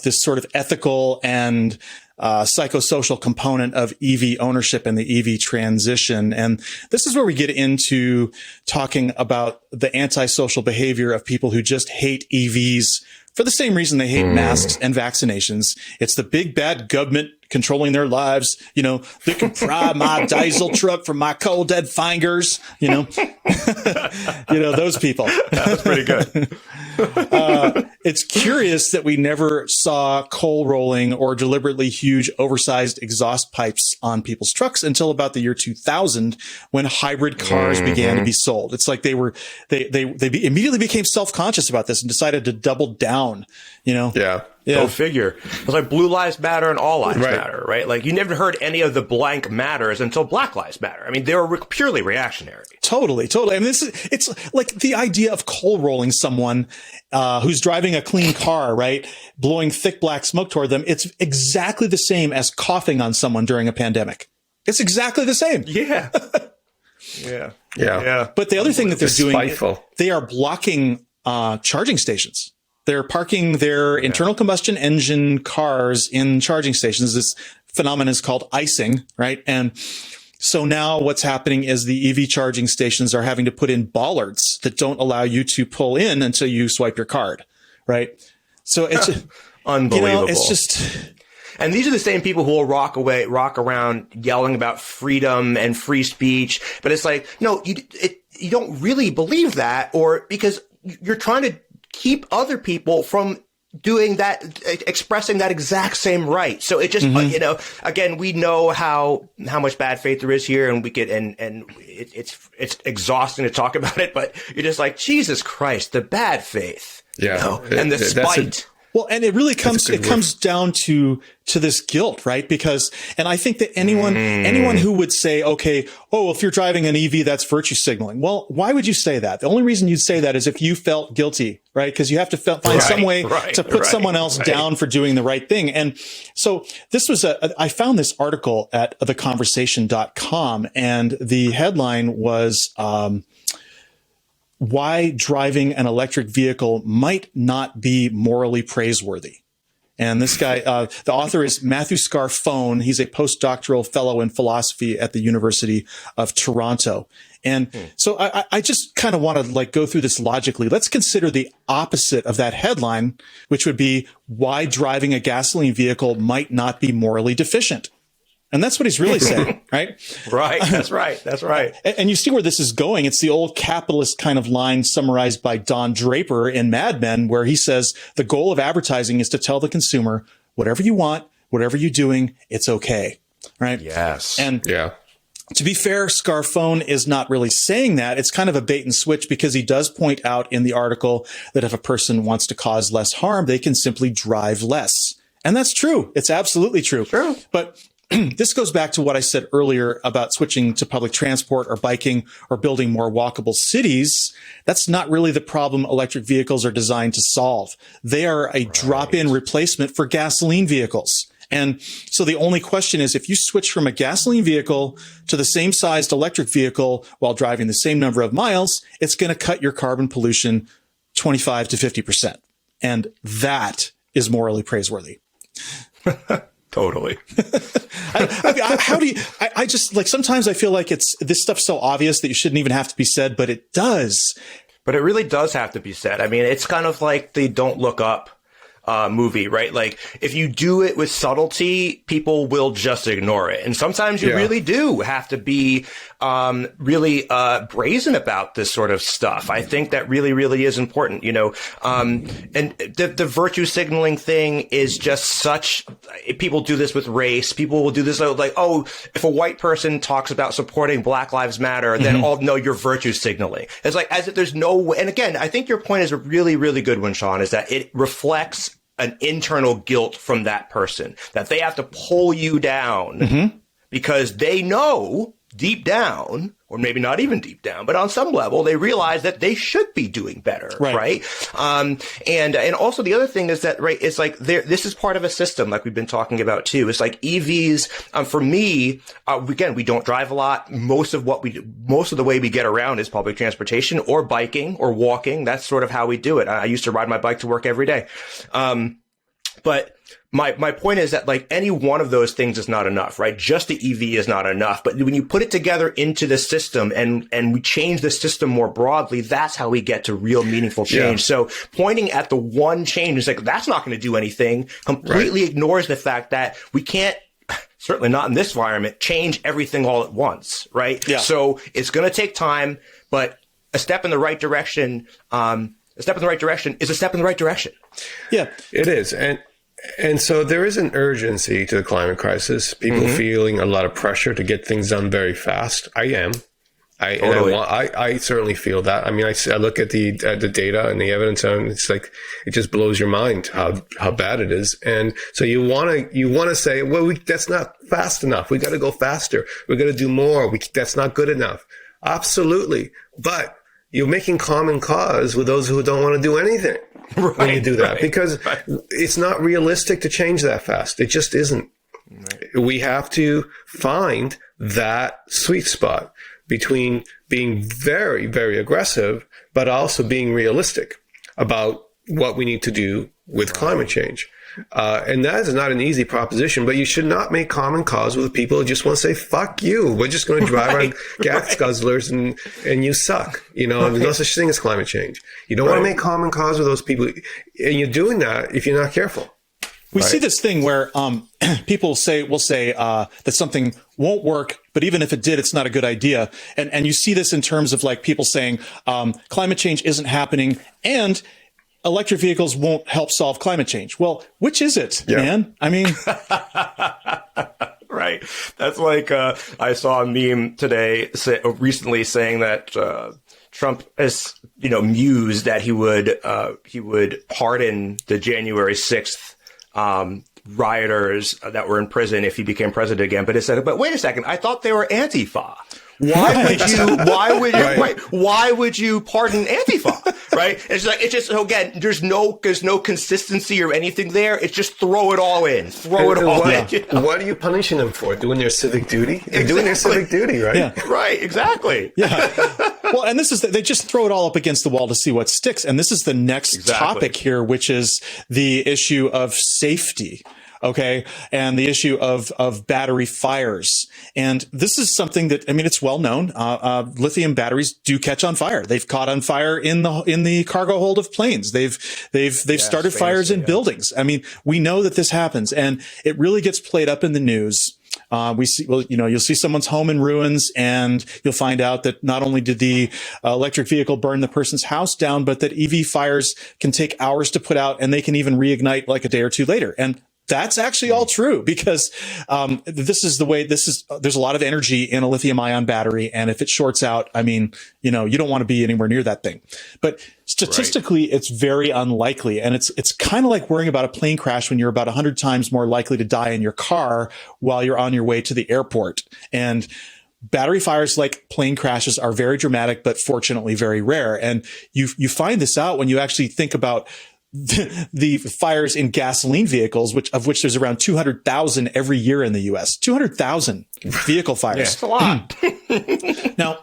this sort of ethical and psychosocial component of EV ownership and the EV transition. And this is where we get into talking about the antisocial behavior of people who just hate EVs for the same reason they hate masks and vaccinations. It's the big bad government controlling their lives. They can pry my diesel truck from my cold dead fingers. Those people. That's pretty good. It's curious that we never saw coal rolling or deliberately huge oversized exhaust pipes on people's trucks until about the year 2000, when hybrid cars began to be sold. It's like they immediately became self-conscious about this and decided to double down, Yeah. Go figure. It's like blue lives matter and all lives matter, right? Like you never heard any of the blank matters until Black Lives Matter. I mean, they were purely reactionary. Totally. I mean, it's like the idea of coal rolling someone who's driving a clean car, right? Blowing thick black smoke toward them. It's exactly the same as coughing on someone during a pandemic. It's exactly the same. Yeah. Yeah. But the other thing that they're doing, spiteful. They are blocking charging stations. They're parking their internal combustion engine cars in charging stations. This phenomenon is called icing, right? And so now what's happening is the EV charging stations are having to put in bollards that don't allow you to pull in until you swipe your card, right? So it's unbelievable. It's just. And these are the same people who will rock around yelling about freedom and free speech. But it's like, no, you don't really believe that, or because you're trying to keep other people from doing that, expressing that exact same right. So it just, again, we know how much bad faith there is here, and we get, and it's exhausting to talk about it, but you're just like, Jesus Christ, the bad faith, and the spite. Well, and it really comes down to this guilt, right? Because, and I think that anyone who would say, okay, if you're driving an EV, that's virtue signaling. Well, why would you say that? The only reason you'd say that is if you felt guilty, right? Because you have to find some way to put someone else down for doing the right thing. And so this was I found this article at theconversation.com, and the headline was, why driving an electric vehicle might not be morally praiseworthy. And this guy, the author is Matthew Scarfone. He's a postdoctoral fellow in philosophy at the University of Toronto. And so I just kind of want to go through this logically. Let's consider the opposite of that headline, which would be why driving a gasoline vehicle might not be morally deficient. And that's what he's really saying, right? Right. That's right. That's right. And you see where this is going. It's the old capitalist kind of line summarized by Don Draper in Mad Men, where he says the goal of advertising is to tell the consumer, whatever you want, whatever you're doing, it's okay. Right. Yes. And To be fair, Scarfone is not really saying that. It's kind of a bait and switch because he does point out in the article that if a person wants to cause less harm, they can simply drive less. And that's true. It's absolutely true. True. But this goes back to what I said earlier about switching to public transport or biking or building more walkable cities. That's not really the problem electric vehicles are designed to solve. They are a drop-in replacement for gasoline vehicles. And so the only question is, if you switch from a gasoline vehicle to the same sized electric vehicle while driving the same number of miles, it's going to cut your carbon pollution 25 to 50%. And that is morally praiseworthy. Totally. How do you, I just like, sometimes I feel like this stuff's so obvious that you shouldn't even have to be said, but it does. But it really does have to be said. I mean, it's kind of like the Don't Look Up movie, right? Like, if you do it with subtlety, people will just ignore it. And sometimes you really do have to be really brazen about this sort of stuff. I think that really, really is important, you know. And the virtue signaling thing is just such, people do this with race. People will do this like, oh, if a white person talks about supporting Black Lives Matter, then oh no, you're virtue signaling. It's like, as if there's no way. And again, I think your point is a really, really good one, Sean, is that it reflects an internal guilt from that person, that they have to pull you down because they know deep down, or maybe not even deep down, but on some level, they realize that they should be doing better, right? And also the other thing is that, right, it's like this is part of a system like we've been talking about too. It's like EVs, for me, again, we don't drive a lot. Most of the way we get around is public transportation or biking or walking. That's sort of how we do it. I used to ride my bike to work every day. But my point is that, like, any one of those things is not enough, right? Just the EV is not enough. But when you put it together into the system and we change the system more broadly, that's how we get to real meaningful change. So pointing at the one change is like, that's not going to do anything, completely ignores the fact that we can't, certainly not in this environment, change everything all at once, right? So it's going to take time, but a step in the right direction, is a step in the right direction. Yeah, it is. And so there is an urgency to the climate crisis. People feeling a lot of pressure to get things done very fast. I certainly feel that. I mean, I look at the data and the evidence, and it's like, it just blows your mind how bad it is. And so you want to say, well, that's not fast enough. We got to go faster. We got to do more. That's not good enough. Absolutely. But you're making common cause with those who don't want to do anything when you do that, because it's not realistic to change that fast. It just isn't. We have to find that sweet spot between being very, very aggressive, but also being realistic about what we need to do with climate change. And that is not an easy proposition, but you should not make common cause with people who just want to say, fuck you. We're just going to drive around gas guzzlers and you suck. You know, there's no such thing as climate change. You don't want to make common cause with those people. And you're doing that if you're not careful. We see this thing where people will say that something won't work, but even if it did, it's not a good idea. And you see this in terms of like people saying climate change isn't happening and electric vehicles won't help solve climate change. Well, which is it, man? I mean, right. That's like I saw a meme recently saying that Trump has, mused that he would pardon the January 6th rioters that were in prison if he became president again. But it said, but wait a second, I thought they were Antifa. Why would you pardon Antifa? Right? It's just, again, there's no consistency or anything there. It's just throw it all in. What are you punishing them for? Doing their civic duty? They're doing their civic duty, right? Yeah. Right. Exactly. Yeah. Well, and they just throw it all up against the wall to see what sticks. And this is the next topic here, which is the issue of safety. Okay. And the issue of battery fires. And this is something that, I mean, it's well known. Lithium batteries do catch on fire. They've caught on fire in the cargo hold of planes. They've started fires in buildings. I mean, we know that this happens, and it really gets played up in the news. You'll see someone's home in ruins, and you'll find out that not only did the electric vehicle burn the person's house down, but that EV fires can take hours to put out, and they can even reignite like a day or two later. And That's actually all true because this is the way there's a lot of energy in a lithium ion battery. And if it shorts out, I mean, you don't want to be anywhere near that thing. But statistically, it's very unlikely. And it's kind of like worrying about a plane crash when you're about 100 times more likely to die in your car while you're on your way to the airport. And battery fires, like plane crashes, are very dramatic, but fortunately very rare. And you find this out when you actually think about the fires in gasoline vehicles, of which there's around 200,000 every year in the U.S. 200,000 vehicle fires. That's a lot. Now,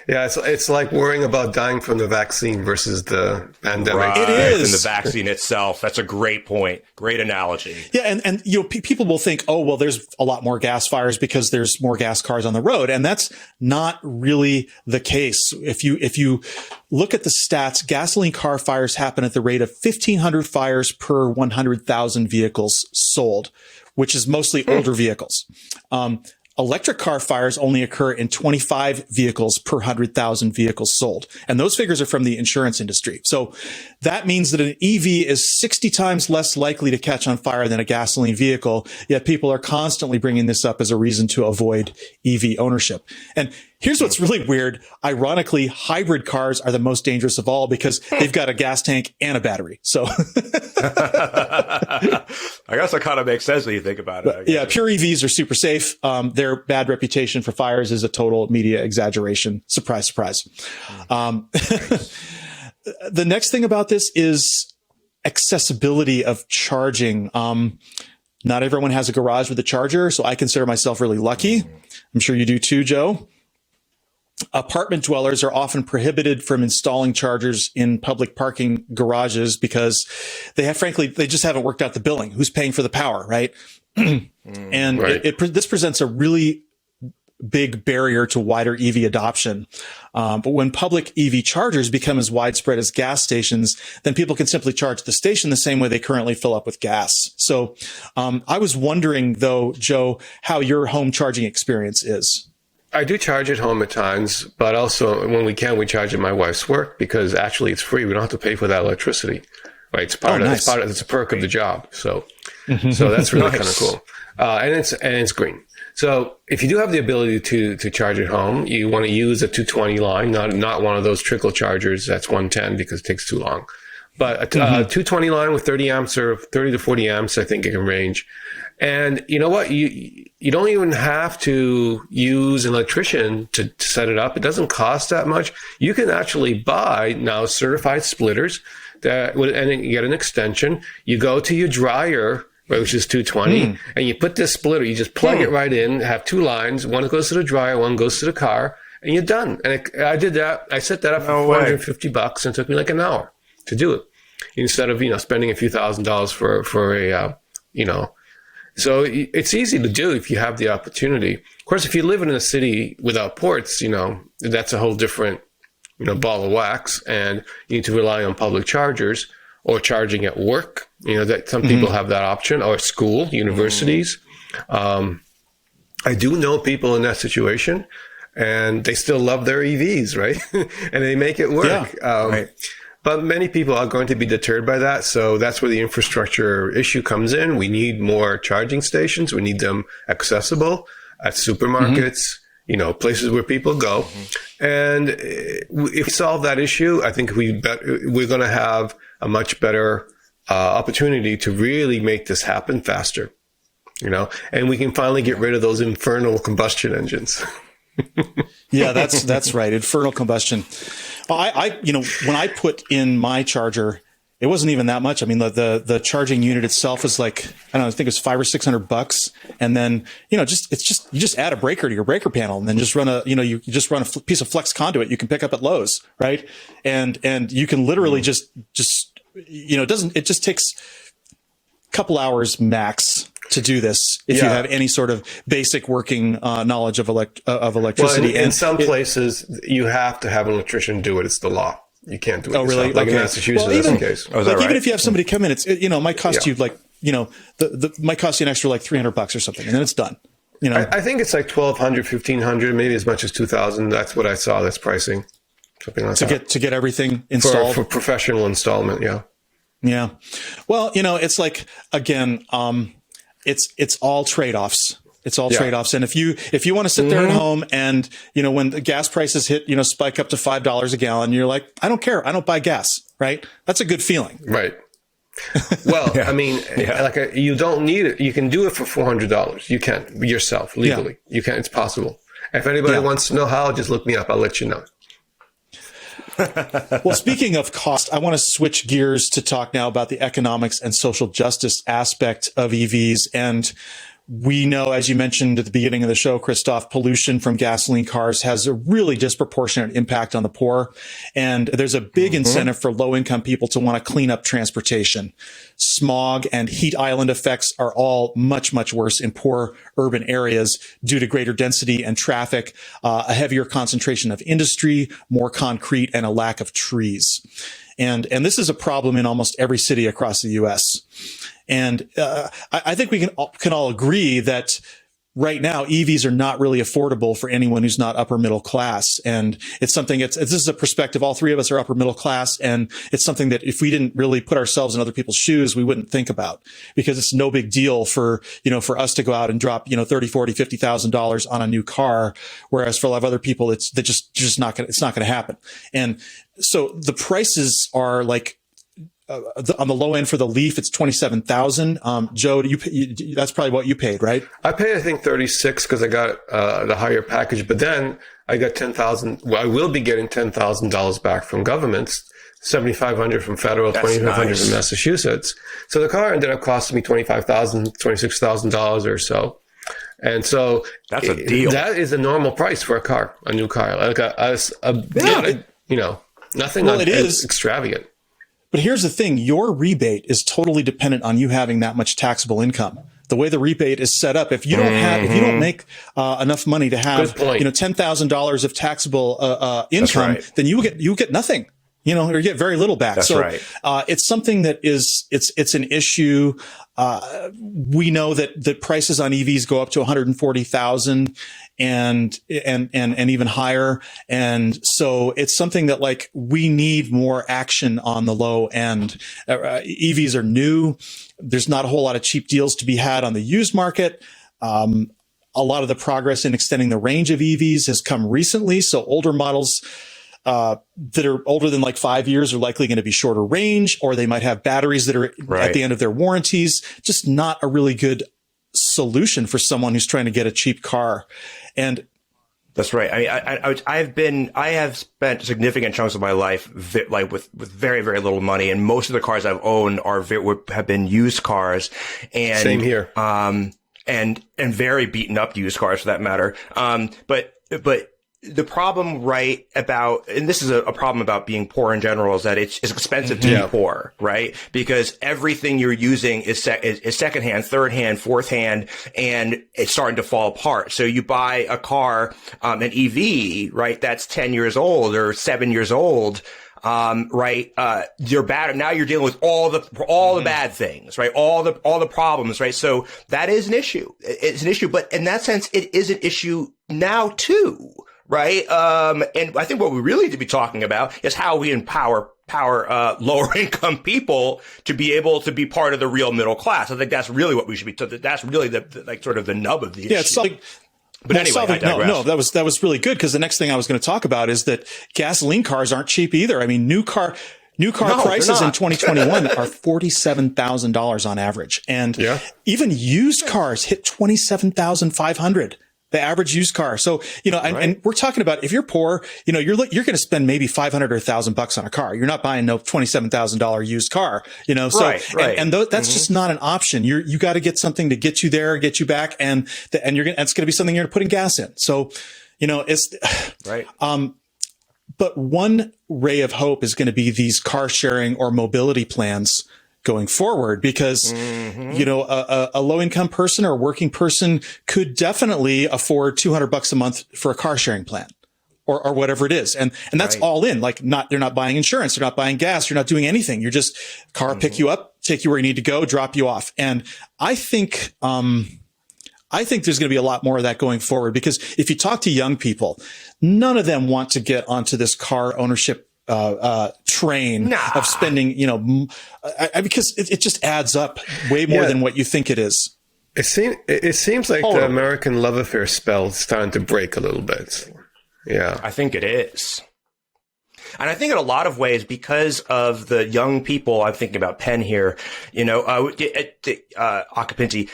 yeah, it's like worrying about dying from the vaccine versus the pandemic. Right. It is. And the vaccine itself. That's a great point. Great analogy. Yeah, and people will think, oh, well, there's a lot more gas fires because there's more gas cars on the road, and that's not really the case. If you look at the stats, gasoline car fires happen at the rate of 1,500 fires per 100,000 vehicles sold, which is mostly older vehicles. Electric car fires only occur in 25 vehicles per 100,000 vehicles sold. And those figures are from the insurance industry. So that means that an EV is 60 times less likely to catch on fire than a gasoline vehicle. Yet people are constantly bringing this up as a reason to avoid EV ownership. And here's what's really weird. Ironically, hybrid cars are the most dangerous of all because they've got a gas tank and a battery. So I guess that kind of makes sense when you think about it. Yeah, pure EVs are super safe. Their bad reputation for fires is a total media exaggeration. Surprise, surprise. The next thing about this is accessibility of charging. Not everyone has a garage with a charger, so I consider myself really lucky. I'm sure you do too, Joe. Apartment dwellers are often prohibited from installing chargers in public parking garages because they just haven't worked out the billing. Who's paying for the power, right? And right. This presents a really big barrier to wider EV adoption. But when public EV chargers become as widespread as gas stations, then people can simply charge the station the same way they currently fill up with gas. So I was wondering, though, Joe, how your home charging experience is. I do charge at home at times, but also when we can, we charge at my wife's work because actually it's free. We don't have to pay for that electricity. Right? It's a perk of the job. So that's really kind of cool. And it's green. So if you do have the ability to charge at home, you want to use a 220 line, not one of those trickle chargers that's 110 because it takes too long. But a 220 line with 30 amps or 30 to 40 amps, I think it can range. And you know what? You don't even have to use an electrician to set it up. It doesn't cost that much. You can actually buy now certified splitters and you get an extension. You go to your dryer, which is 220, and you put this splitter, you just plug it right in, have two lines. One goes to the dryer, one goes to the car, and you're done. And I did that. I set that up for $450 and it took me like an hour to do it instead of, spending a few $1,000s for a, So it's easy to do if you have the opportunity. Of course, if you live in a city without ports, that's a whole different, ball of wax, and you need to rely on public chargers or charging at work. That some people have that option, or school, universities. I do know people in that situation, and they still love their EVs, right? And they make it work. Yeah, right. But many people are going to be deterred by that. So that's where the infrastructure issue comes in. We need more charging stations. We need them accessible at supermarkets, places where people go. And if we solve that issue, I think we're going to have a much better opportunity to really make this happen faster, and we can finally get rid of those infernal combustion engines. Yeah, that's right. Infernal combustion. I when I put in my charger, it wasn't even that much. I mean, the charging unit itself is like, I don't know, I think it's $500 or $600. And then, you just add a breaker to your breaker panel and then just run you just run a piece of flex conduit you can pick up at Lowe's. Right. And you can literally it just takes a couple hours max to do this if you have any sort of basic working knowledge of electricity. Well, in some places, you have to have an electrician do it. It's the law. You can't do it. Oh, really? Like in Massachusetts, that's the case. Oh, is that right? Even if you have somebody come in, it might cost you like, might cost you an extra like $300 or something, and then it's done. I think it's like $1,200, $1,500, maybe as much as $2,000. That's what I saw. That's pricing. Something like that. To get everything installed for professional installment. Yeah. Yeah. Well, it's like, again, it's all trade-offs. It's all trade-offs. And if you want to sit there at home and, when the gas prices hit, spike up to $5 a gallon, you're like, I don't care. I don't buy gas, right? That's a good feeling. Right. Well, I mean, you don't need it. You can do it for $400. You can yourself legally. You can. It's possible. If anybody wants to know how, just look me up. I'll let you know. Well, speaking of cost, I want to switch gears to talk now about the economics and social justice aspect of EVs. And we know, as you mentioned at the beginning of the show, Christophe, pollution from gasoline cars has a really disproportionate impact on the poor. And there's a big incentive for low-income people to want to clean up transportation. Smog and heat island effects are all much, much worse in poor urban areas due to greater density and traffic, a heavier concentration of industry, more concrete, and a lack of trees. And this is a problem in almost every city across the U.S. And I think we can all agree that right now EVs are not really affordable for anyone who's not upper middle class. And it's something, this is a perspective. All three of us are upper middle class. And it's something that if we didn't really put ourselves in other people's shoes, we wouldn't think about, because it's no big deal for us to go out and drop, $30, $40, $50,000 on a new car. Whereas for a lot of other people, it's not going to happen. And so the prices are like, on the low end for the Leaf, it's $27,000. Joe, that's probably what you paid, right? I paid, I think, $36 because I got the higher package, but then I got $10,000. Well, I will be getting $10,000 back from governments, $7,500 from federal, $2,500 from Massachusetts. So the car ended up costing me $25,000, $26,000 or so. And so that's a deal. That is a normal price for a new car, like nothing extravagant. But here's the thing. Your rebate is totally dependent on you having that much taxable income. The way the rebate is set up, if you don't make enough money to have, $10,000 of taxable income, then you get nothing, or you get very little back. That's right. It's something that it's an issue. We know that prices on EVs go up to 140,000 and even higher. And so it's something that we need more action on the low end. EVs are new. There's not a whole lot of cheap deals to be had on the used market. A lot of the progress in extending the range of EVs has come recently. So older models that are older than 5 years are likely going to be shorter range, or they might have batteries that are at the end of their warranties. Just not a really good solution for someone who's trying to get a cheap car. And that's right. I mean, I have spent significant chunks of my life with very, very little money, and most of the cars I've owned have been used cars, and same here. And very beaten up used cars for that matter. But the problem, and this is a problem about being poor in general, is that it's expensive to be poor, right? Because everything you're using is secondhand, third hand, fourth hand, and it's starting to fall apart. So you buy a car, an EV, right? That's 10 years old or 7 years old. You're bad. Now you're dealing with all the bad things, right? All the problems, right? So that is an issue. It's an issue, but in that sense, it is an issue now too. Right. And I think what we really need to be talking about is how we empower lower income people to be able to be part of the real middle class. I think that's really what we should be. That's really sort of the nub of the issue. It's but anyway, I digress. that was really good, because the next thing I was going to talk about is that gasoline cars aren't cheap either. I mean, new car prices in 2021 are $47,000 on average, and even used cars hit $27,500. The average used car. So, and we're talking about, if you're poor, you're going to spend maybe $500 or $1,000 on a car. You're not buying no $27,000 used car, and that's just not an option. You got to get something to get you there, get you back. And it's going to be something you're putting gas in. So, it's right. But one ray of hope is going to be these car sharing or mobility plans going forward, because, a low income person or a working person could definitely afford $200 a month for a car sharing plan or whatever it is. And that's all in, they're not buying insurance. They're not buying gas. You're not doing anything. You're just car pick you up, take you where you need to go, drop you off. And I think there's going to be a lot more of that going forward, because if you talk to young people, none of them want to get onto this car ownership train of spending, because it just adds up way more than what you think it is. It seems like the American love affair spell is starting to break a little bit. Yeah. I think it is. And I think in a lot of ways, because of the young people, I'm thinking about Penn here, occupancy,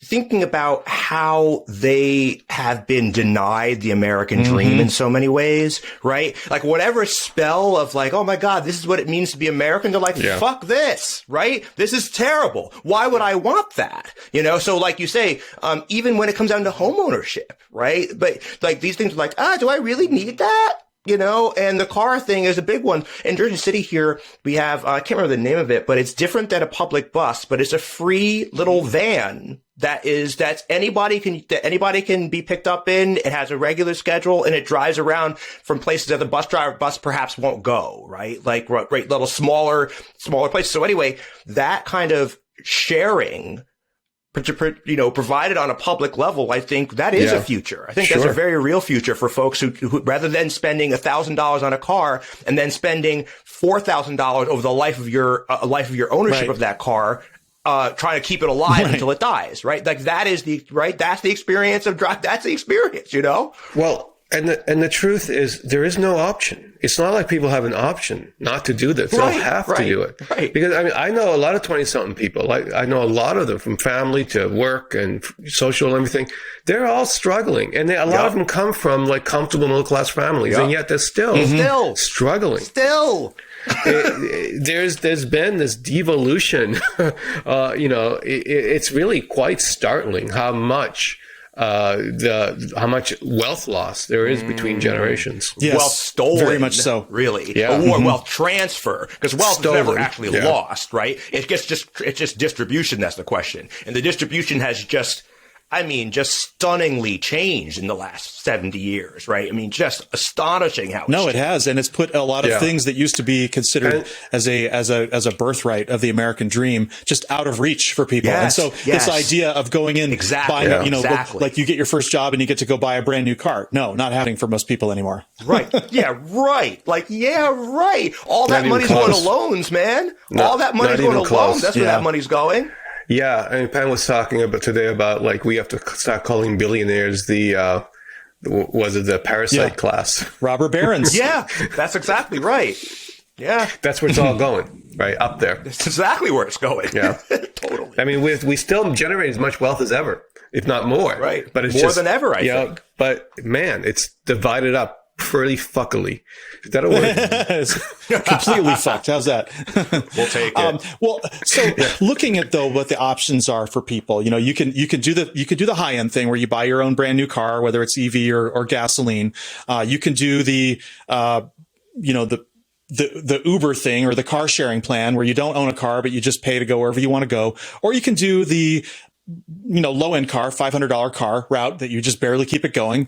thinking about how they have been denied the American dream in so many ways, right? Like whatever spell of like, oh my God, this is what it means to be American. They're like, fuck this, right? This is terrible. Why would I want that? So like you say, even when it comes down to home ownership, right? But like these things are like, do I really need that? And the car thing is a big one. In Jersey City here, we have, I can't remember the name of it, but it's different than a public bus, but it's a free little van that anybody can be picked up in. It has a regular schedule and it drives around from places that the bus perhaps won't go, right? Like right little smaller places. So anyway, that kind of sharing, provided on a public level, I think that is a future. I think that's a very real future for folks who rather than spending $1,000 on a car and then spending $4,000 over the life of your ownership of that car, trying to keep it alive until it dies, right? Like that's the experience of drive. That's the experience, Well, and the truth is there is no option. It's not like people have an option not to do this. They don't have to do it. Right. Because I know a lot of 20-something people, like I know a lot of them from family to work and social and everything. They're all struggling. And a lot of them come from like comfortable middle-class families. And yet they're still struggling. There's been this devolution. It's really quite startling how much wealth loss there is between generations. Yes, wealth stolen, very much so. Really, or wealth transfer, because wealth is never actually lost, right? It's just distribution. That's the question, and the distribution has just stunningly changed in the last 70 years, right? just astonishing how. No, it has, and it's put a lot of things that used to be considered as a birthright of the American dream just out of reach for people. And so this idea of going in, buying, like you get your first job and you get to go buy a brand new car. No, not happening for most people anymore. Right? Yeah, right. Right. All that money's going to loans, man. All that money's going to loans. That's where that money's going. Yeah, Penn was talking today about like we have to start calling billionaires the parasite class, robber barons. Yeah, that's exactly right. Yeah, that's where it's all going, right up there. That's exactly where it's going. Yeah, totally. We still generate as much wealth as ever, if not more. Right, but it's more than ever. I think. But man, it's divided up pretty fuckily. Is that a word? Completely fucked. How's that? We'll take it. Looking at though what the options are for people, you can do the high end thing where you buy your own brand new car, whether it's EV or gasoline. You can do the Uber thing or the car sharing plan where you don't own a car, but you just pay to go wherever you want to go. Or you can do the low end car, $500 car route that you just barely keep it going.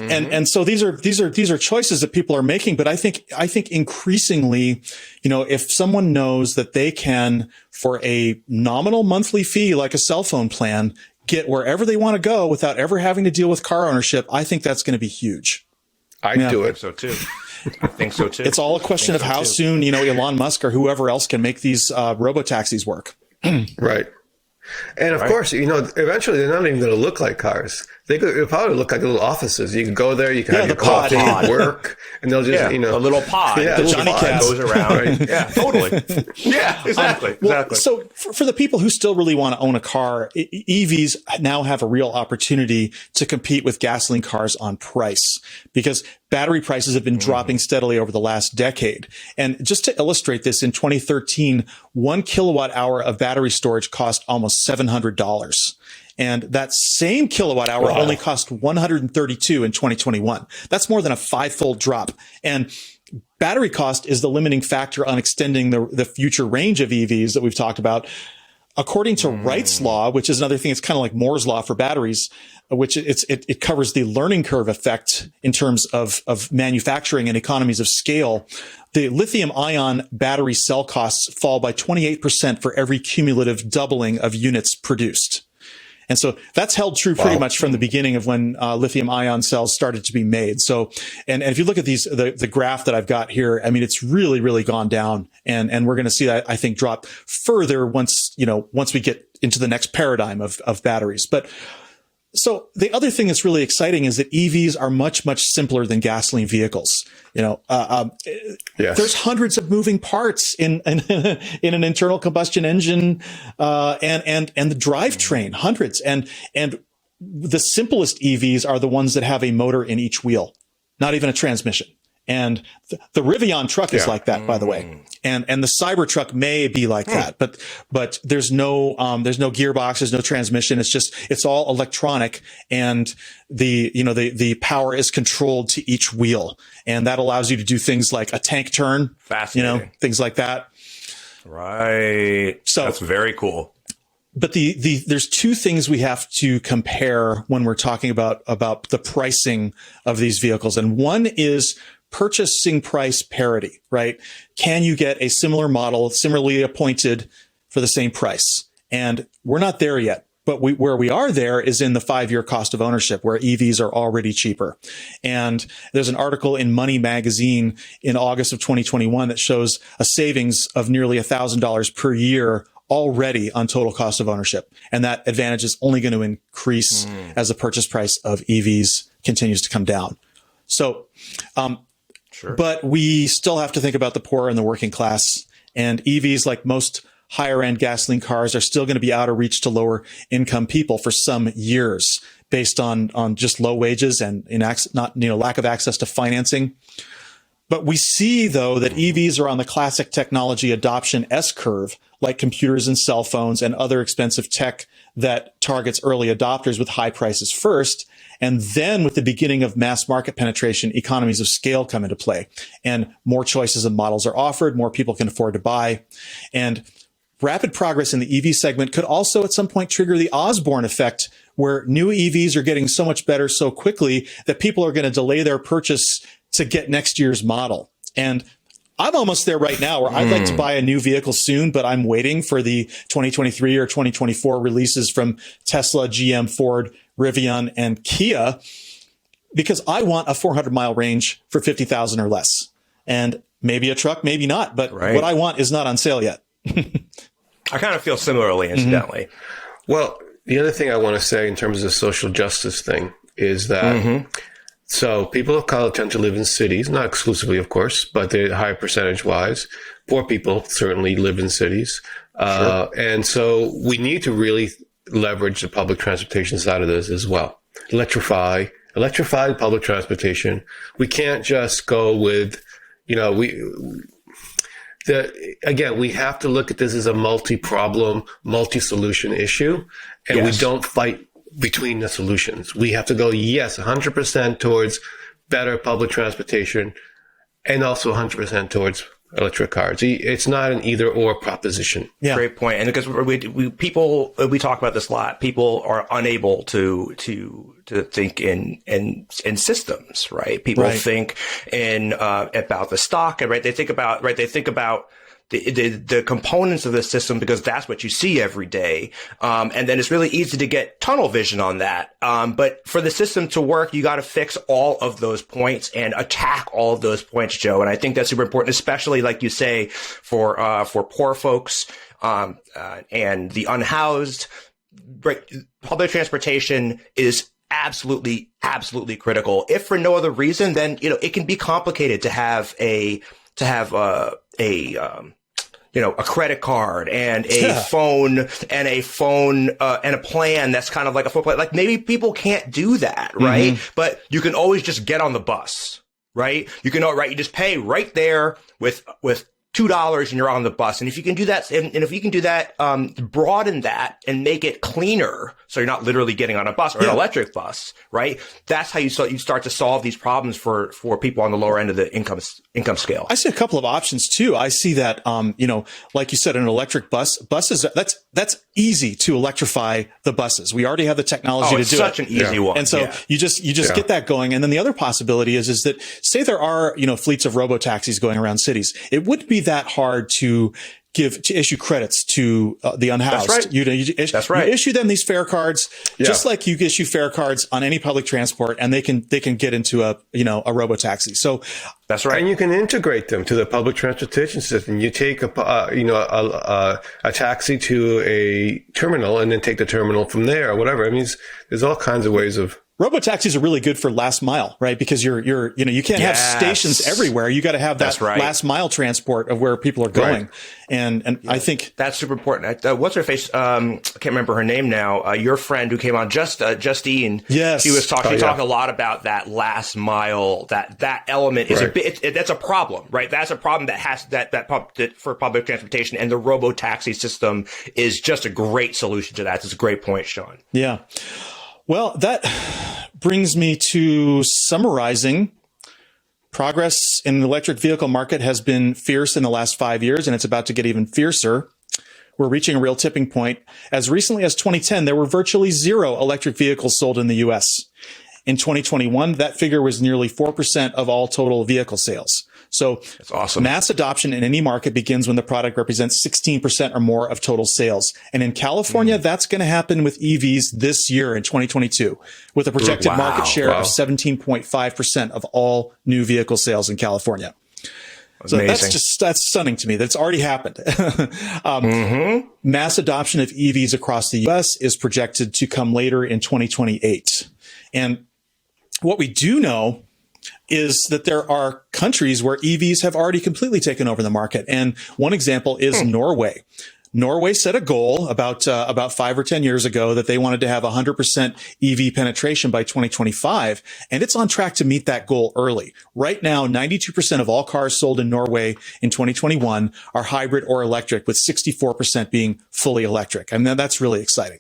And so these are choices that people are making. But I think increasingly, if someone knows that they can, for a nominal monthly fee, like a cell phone plan, get wherever they want to go without ever having to deal with car ownership, I think that's going to be huge. I'd do it. So too. I think so too. It's all a question of how soon, Elon Musk or whoever else can make these robotaxis work. Right. And of course, eventually they're not even going to look like cars. They'll probably look like little offices. You can go there, you can have your coffee, work, and they'll just, a little pod. The Johnny Cab goes around. Right? Yeah, totally. Yeah, exactly. So for the people who still really want to own a car, EVs now have a real opportunity to compete with gasoline cars on price because battery prices have been dropping steadily over the last decade. And just to illustrate this, in 2013, 1 kilowatt hour of battery storage cost almost $700. And that same kilowatt hour only cost $132 in 2021. That's more than a 5-fold drop. And battery cost is the limiting factor on extending the future range of EVs that we've talked about. According to Wright's law, which is another thing, it's kind of like Moore's law for batteries, which it covers the learning curve effect in terms of manufacturing and economies of scale. The lithium ion battery cell costs fall by 28% for every cumulative doubling of units produced. And so that's held true pretty much from the beginning of when lithium ion cells started to be made. So, and if you look at the graph that I've got here, I mean, it's really, really gone down, and we're going to see that, I think, drop further once we get into the next paradigm of batteries. But so the other thing that's really exciting is that EVs are much, much simpler than gasoline vehicles. There's hundreds of moving parts in an internal combustion engine, and the drivetrain, hundreds. And the simplest EVs are the ones that have a motor in each wheel, not even a transmission. And the Rivian truck is like that, by the way. And the Cybertruck may be like that, but there's no gearbox, there's no transmission. It's all electronic, and the power is controlled to each wheel. And that allows you to do things like a tank turn, fascinating, things like that. Right. So that's very cool. But there's two things we have to compare when we're talking about the pricing of these vehicles. And one is purchasing price parity, right? Can you get a similar model, similarly appointed, for the same price? And we're not there yet. But where we are there is in the 5-year cost of ownership, where EVs are already cheaper. And there's an article in Money magazine in August of 2021 that shows a savings of nearly $1,000 per year already on total cost of ownership. And that advantage is only going to increase as the purchase price of EVs continues to come down. So, sure. But we still have to think about the poor and the working class. And EVs, like most higher end gasoline cars, are still going to be out of reach to lower income people for some years, based on just low wages and lack of access to financing. But we see, though, that EVs are on the classic technology adoption S-curve, like computers and cell phones and other expensive tech that targets early adopters with high prices first. And then with the beginning of mass market penetration, economies of scale come into play, and more choices of models are offered, more people can afford to buy. And rapid progress in the EV segment could also at some point trigger the Osborne effect, where new EVs are getting so much better so quickly that people are going to delay their purchase to get next year's model. And I'm almost there right now, where I'd like to buy a new vehicle soon, but I'm waiting for the 2023 or 2024 releases from Tesla, GM, Ford, Rivian, and Kia, because I want a 400-mile range for $50,000 or less. And maybe a truck, maybe not, but what I want is not on sale yet. I kind of feel similarly, incidentally. Well, the other thing I want to say in terms of the social justice thing is that so people of color tend to live in cities, not exclusively, of course, but they're high percentage wise. Poor people certainly live in cities. And so we need to really leverage the public transportation side of this as well. Electrify public transportation. We can't just go with, we have to look at this as a multi-problem, multi-solution issue, and we don't fight between the solutions. We have to go, 100% towards better public transportation, and also 100% towards electric cars. It's not an either or proposition. Yeah. Great point. And because we talk about this a lot, people are unable to think in systems, right? People think about the stock, right? They think about the components of the system, because that's what you see every day. And then it's really easy to get tunnel vision on that. But for the system to work, you got to fix all of those points and attack all of those points, Joe. And I think that's super important, especially, like you say, for poor folks, and the unhoused. Right. Public transportation is absolutely critical. If for no other reason, then, it can be complicated to have a credit card and a phone and a plan that's kind of like a full plan. Like, maybe people can't do that, right? But you can always just get on the bus, right? You just pay right there with $2 and you're on the bus. And if you can do that, and if you can do that, broaden that and make it cleaner, so you're not literally getting on a bus or an electric bus, right? That's how you start to solve these problems for people on the lower end of the income scale. I see a couple of options too. I see that, like you said, an electric buses, that's easy to electrify the buses. We already have the technology to do it. It's such an easy one. And so you just get that going. And then the other possibility is that, say there are, fleets of robotaxis going around cities. It wouldn't be be that hard to issue credits to the unhoused. That's right. That's right. You issue them these fare cards, just like you issue fare cards on any public transport, and they can get into a robotaxi. So that's right. And you can integrate them to the public transportation system. You take a taxi to a terminal and then take the terminal from there or whatever. I mean, there's all kinds of ways of. Robotaxis are really good for last mile, right? Because you can't have stations everywhere. You got to have that last mile transport of where people are going. Right. And I think that's super important. What's her face? I can't remember her name now. Your friend who came on, Justine. Yes. She was talking, talked a lot about that last mile, that element is that's a problem, right? That's a problem that has for public transportation, and the robotaxi system is just a great solution to that. It's a great point, Sean. Yeah. Well, that brings me to summarizing. Progress in the electric vehicle market has been fierce in the last 5 years, and it's about to get even fiercer. We're reaching a real tipping point. As recently as 2010, there were virtually 0 electric vehicles sold in the U.S. In 2021, that figure was nearly 4% of all total vehicle sales. So that's awesome. Mass adoption in any market begins when the product represents 16% or more of total sales. And in California, that's going to happen with EVs this year in 2022, with a projected market share of 17.5% of all new vehicle sales in California. So that's stunning to me. That's already happened. Mass adoption of EVs across the U.S. is projected to come later in 2028. And what we do know is that there are countries where EVs have already completely taken over the market. And one example is Norway. Norway set a goal about 5 or 10 years ago that they wanted to have 100% EV penetration by 2025. And it's on track to meet that goal early. Right now, 92% of all cars sold in Norway in 2021 are hybrid or electric, with 64% being fully electric. I mean, that's really exciting.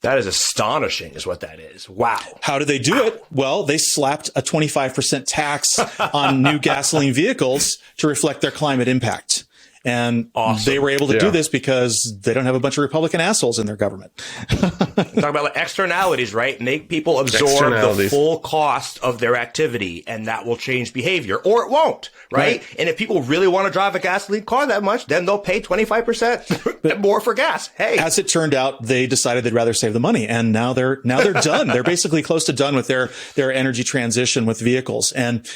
That is astonishing, is what that is. Wow. How did they do it? Well, they slapped a 25% tax on new gasoline vehicles to reflect their climate impact. And they were able to do this because they don't have a bunch of Republican assholes in their government. Talk about like externalities, right? Make people absorb the full cost of their activity, and that will change behavior, or it won't, right? And if people really want to drive a gasoline car that much, then they'll pay 25% more for gas. Hey, as it turned out, they decided they'd rather save the money, and now they're done. They're basically close to done with their energy transition with vehicles. And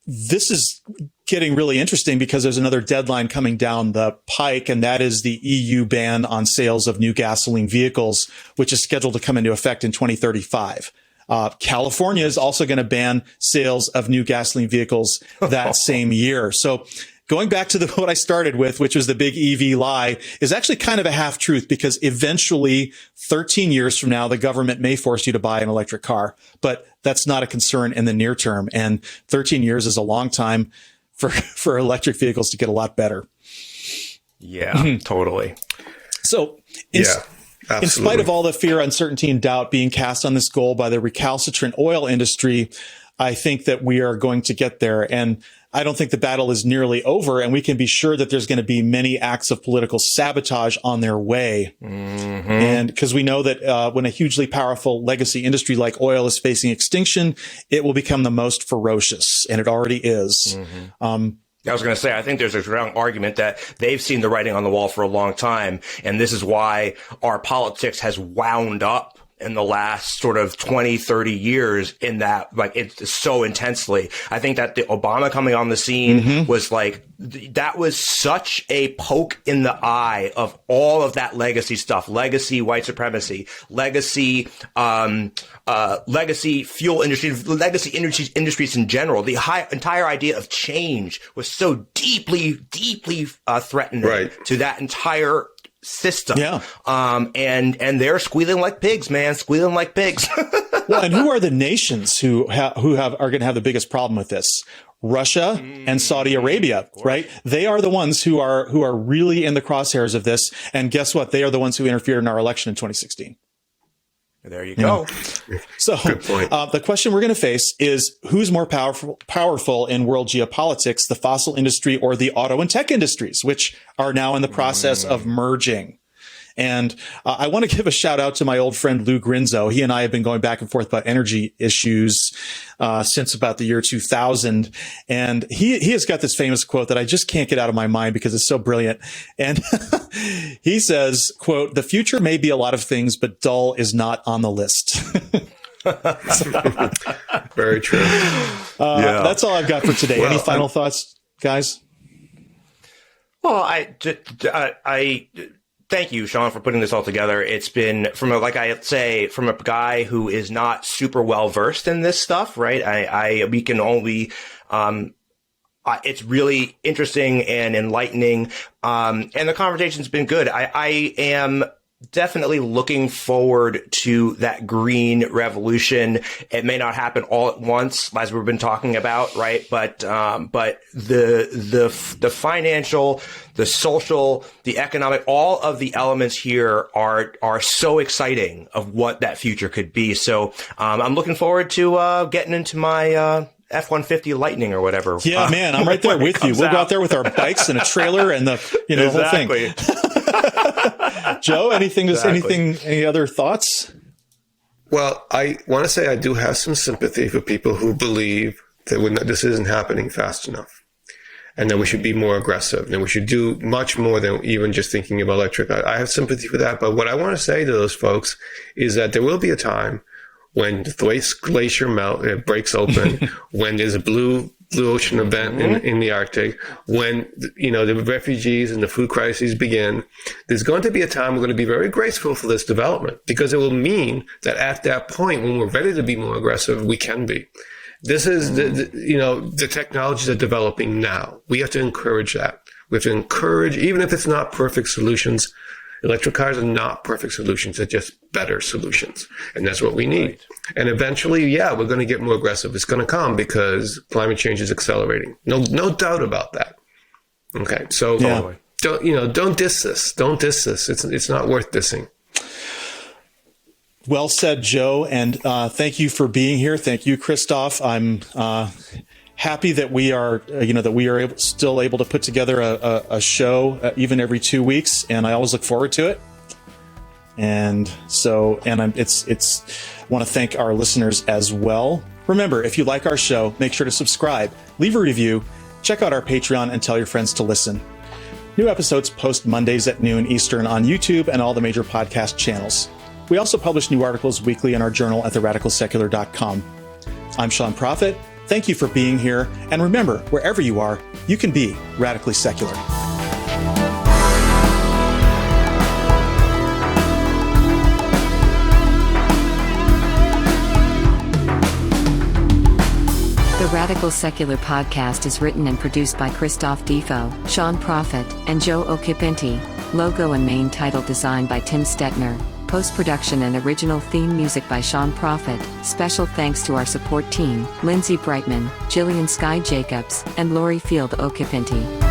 this is getting really interesting because there's another deadline coming down the pike, and that is the EU ban on sales of new gasoline vehicles, which is scheduled to come into effect in 2035. California is also going to ban sales of new gasoline vehicles that same year. So going back to what I started with, which was the big EV lie, is actually kind of a half truth, because eventually 13 years from now, the government may force you to buy an electric car, but that's not a concern in the near term. And 13 years is a long time for electric vehicles to get a lot better. Yeah, totally. So in spite of all the fear, uncertainty, and doubt being cast on this goal by the recalcitrant oil industry, I think that we are going to get there. And I don't think the battle is nearly over, and we can be sure that there's going to be many acts of political sabotage on their way. And because we know that when a hugely powerful legacy industry like oil is facing extinction, it will become the most ferocious, and it already is. I was going to say, I think there's a strong argument that they've seen the writing on the wall for a long time, and this is why our politics has wound up in the last sort of 20, 30 years in that, like, it's so intensely. I think that the Obama coming on the scene was like, that was such a poke in the eye of all of that legacy stuff, legacy white supremacy, legacy fuel industry, legacy industries in general. The entire idea of change was so deeply threatening to that entire system. And they're squealing like pigs, man, squealing like pigs. Well, and who are the nations who are going to have the biggest problem with this? Russia and Saudi Arabia, right? They are the ones who are really in the crosshairs of this. And guess what? They are the ones who interfered in our election in 2016. There you go. So the question we're going to face is, who's more powerful in world geopolitics, the fossil industry or the auto and tech industries, which are now in the process of merging? And I want to give a shout out to my old friend Lou Grinzo. He and I have been going back and forth about energy issues since about the year 2000. And he has got this famous quote that I just can't get out of my mind because it's so brilliant. And he says, quote, "The future may be a lot of things, but dull is not on the list." Very true. That's all I've got for today. Any final thoughts, guys? Well, I thank you, Sean, for putting this all together. It's been from a guy who is not super well versed in this stuff, right? We can only, it's really interesting and enlightening. And the conversation's been good. I am definitely looking forward to that green revolution. It may not happen all at once, as we've been talking about, right? But the financial, the social, the economic, all of the elements here are so exciting of what that future could be. So, I'm looking forward to, getting into my, F-150 Lightning or whatever. Yeah, man, I'm right there with you. We'll go out there with our bikes and a trailer and the whole thing. Joe, any other thoughts? Well, I want to say I do have some sympathy for people who believe that this isn't happening fast enough and that we should be more aggressive and we should do much more than even just thinking about electric. I have sympathy for that. But what I want to say to those folks is that there will be a time when the glacier breaks open, when there's a blue ocean event in the Arctic, when, the refugees and the food crises begin, there's going to be a time we're going to be very graceful for this development because it will mean that at that point, when we're ready to be more aggressive, we can be. This is the technologies are developing now. We have to encourage that. We have to encourage, even if it's not perfect solutions. Electric cars are not perfect solutions. They're just better solutions. And that's what we need. Right. And eventually, we're going to get more aggressive. It's going to come because climate change is accelerating. No doubt about that. Okay. So don't diss this. Don't diss this. It's not worth dissing. Well said, Joe. And thank you for being here. Thank you, Christophe. I'm happy that we are, still able to put together a show even every 2 weeks, and I always look forward to it. And so, want to thank our listeners as well. Remember, if you like our show, make sure to subscribe, leave a review, check out our Patreon, and tell your friends to listen. New episodes post Mondays at noon Eastern on YouTube and all the major podcast channels. We also publish new articles weekly in our journal at theradicalsecular.com. I'm Sean Prophet. Thank you for being here. And remember, wherever you are, you can be radically secular. The Radical Secular Podcast is written and produced by Christophe Defoe, Sean Prophet, and Joe Okipinti. Logo and main title designed by Tim Stetner. Post-production and original theme music by Sean Prophet. Special thanks to our support team, Lindsay Brightman, Jillian Sky Jacobs, and Lori Field Okipinti.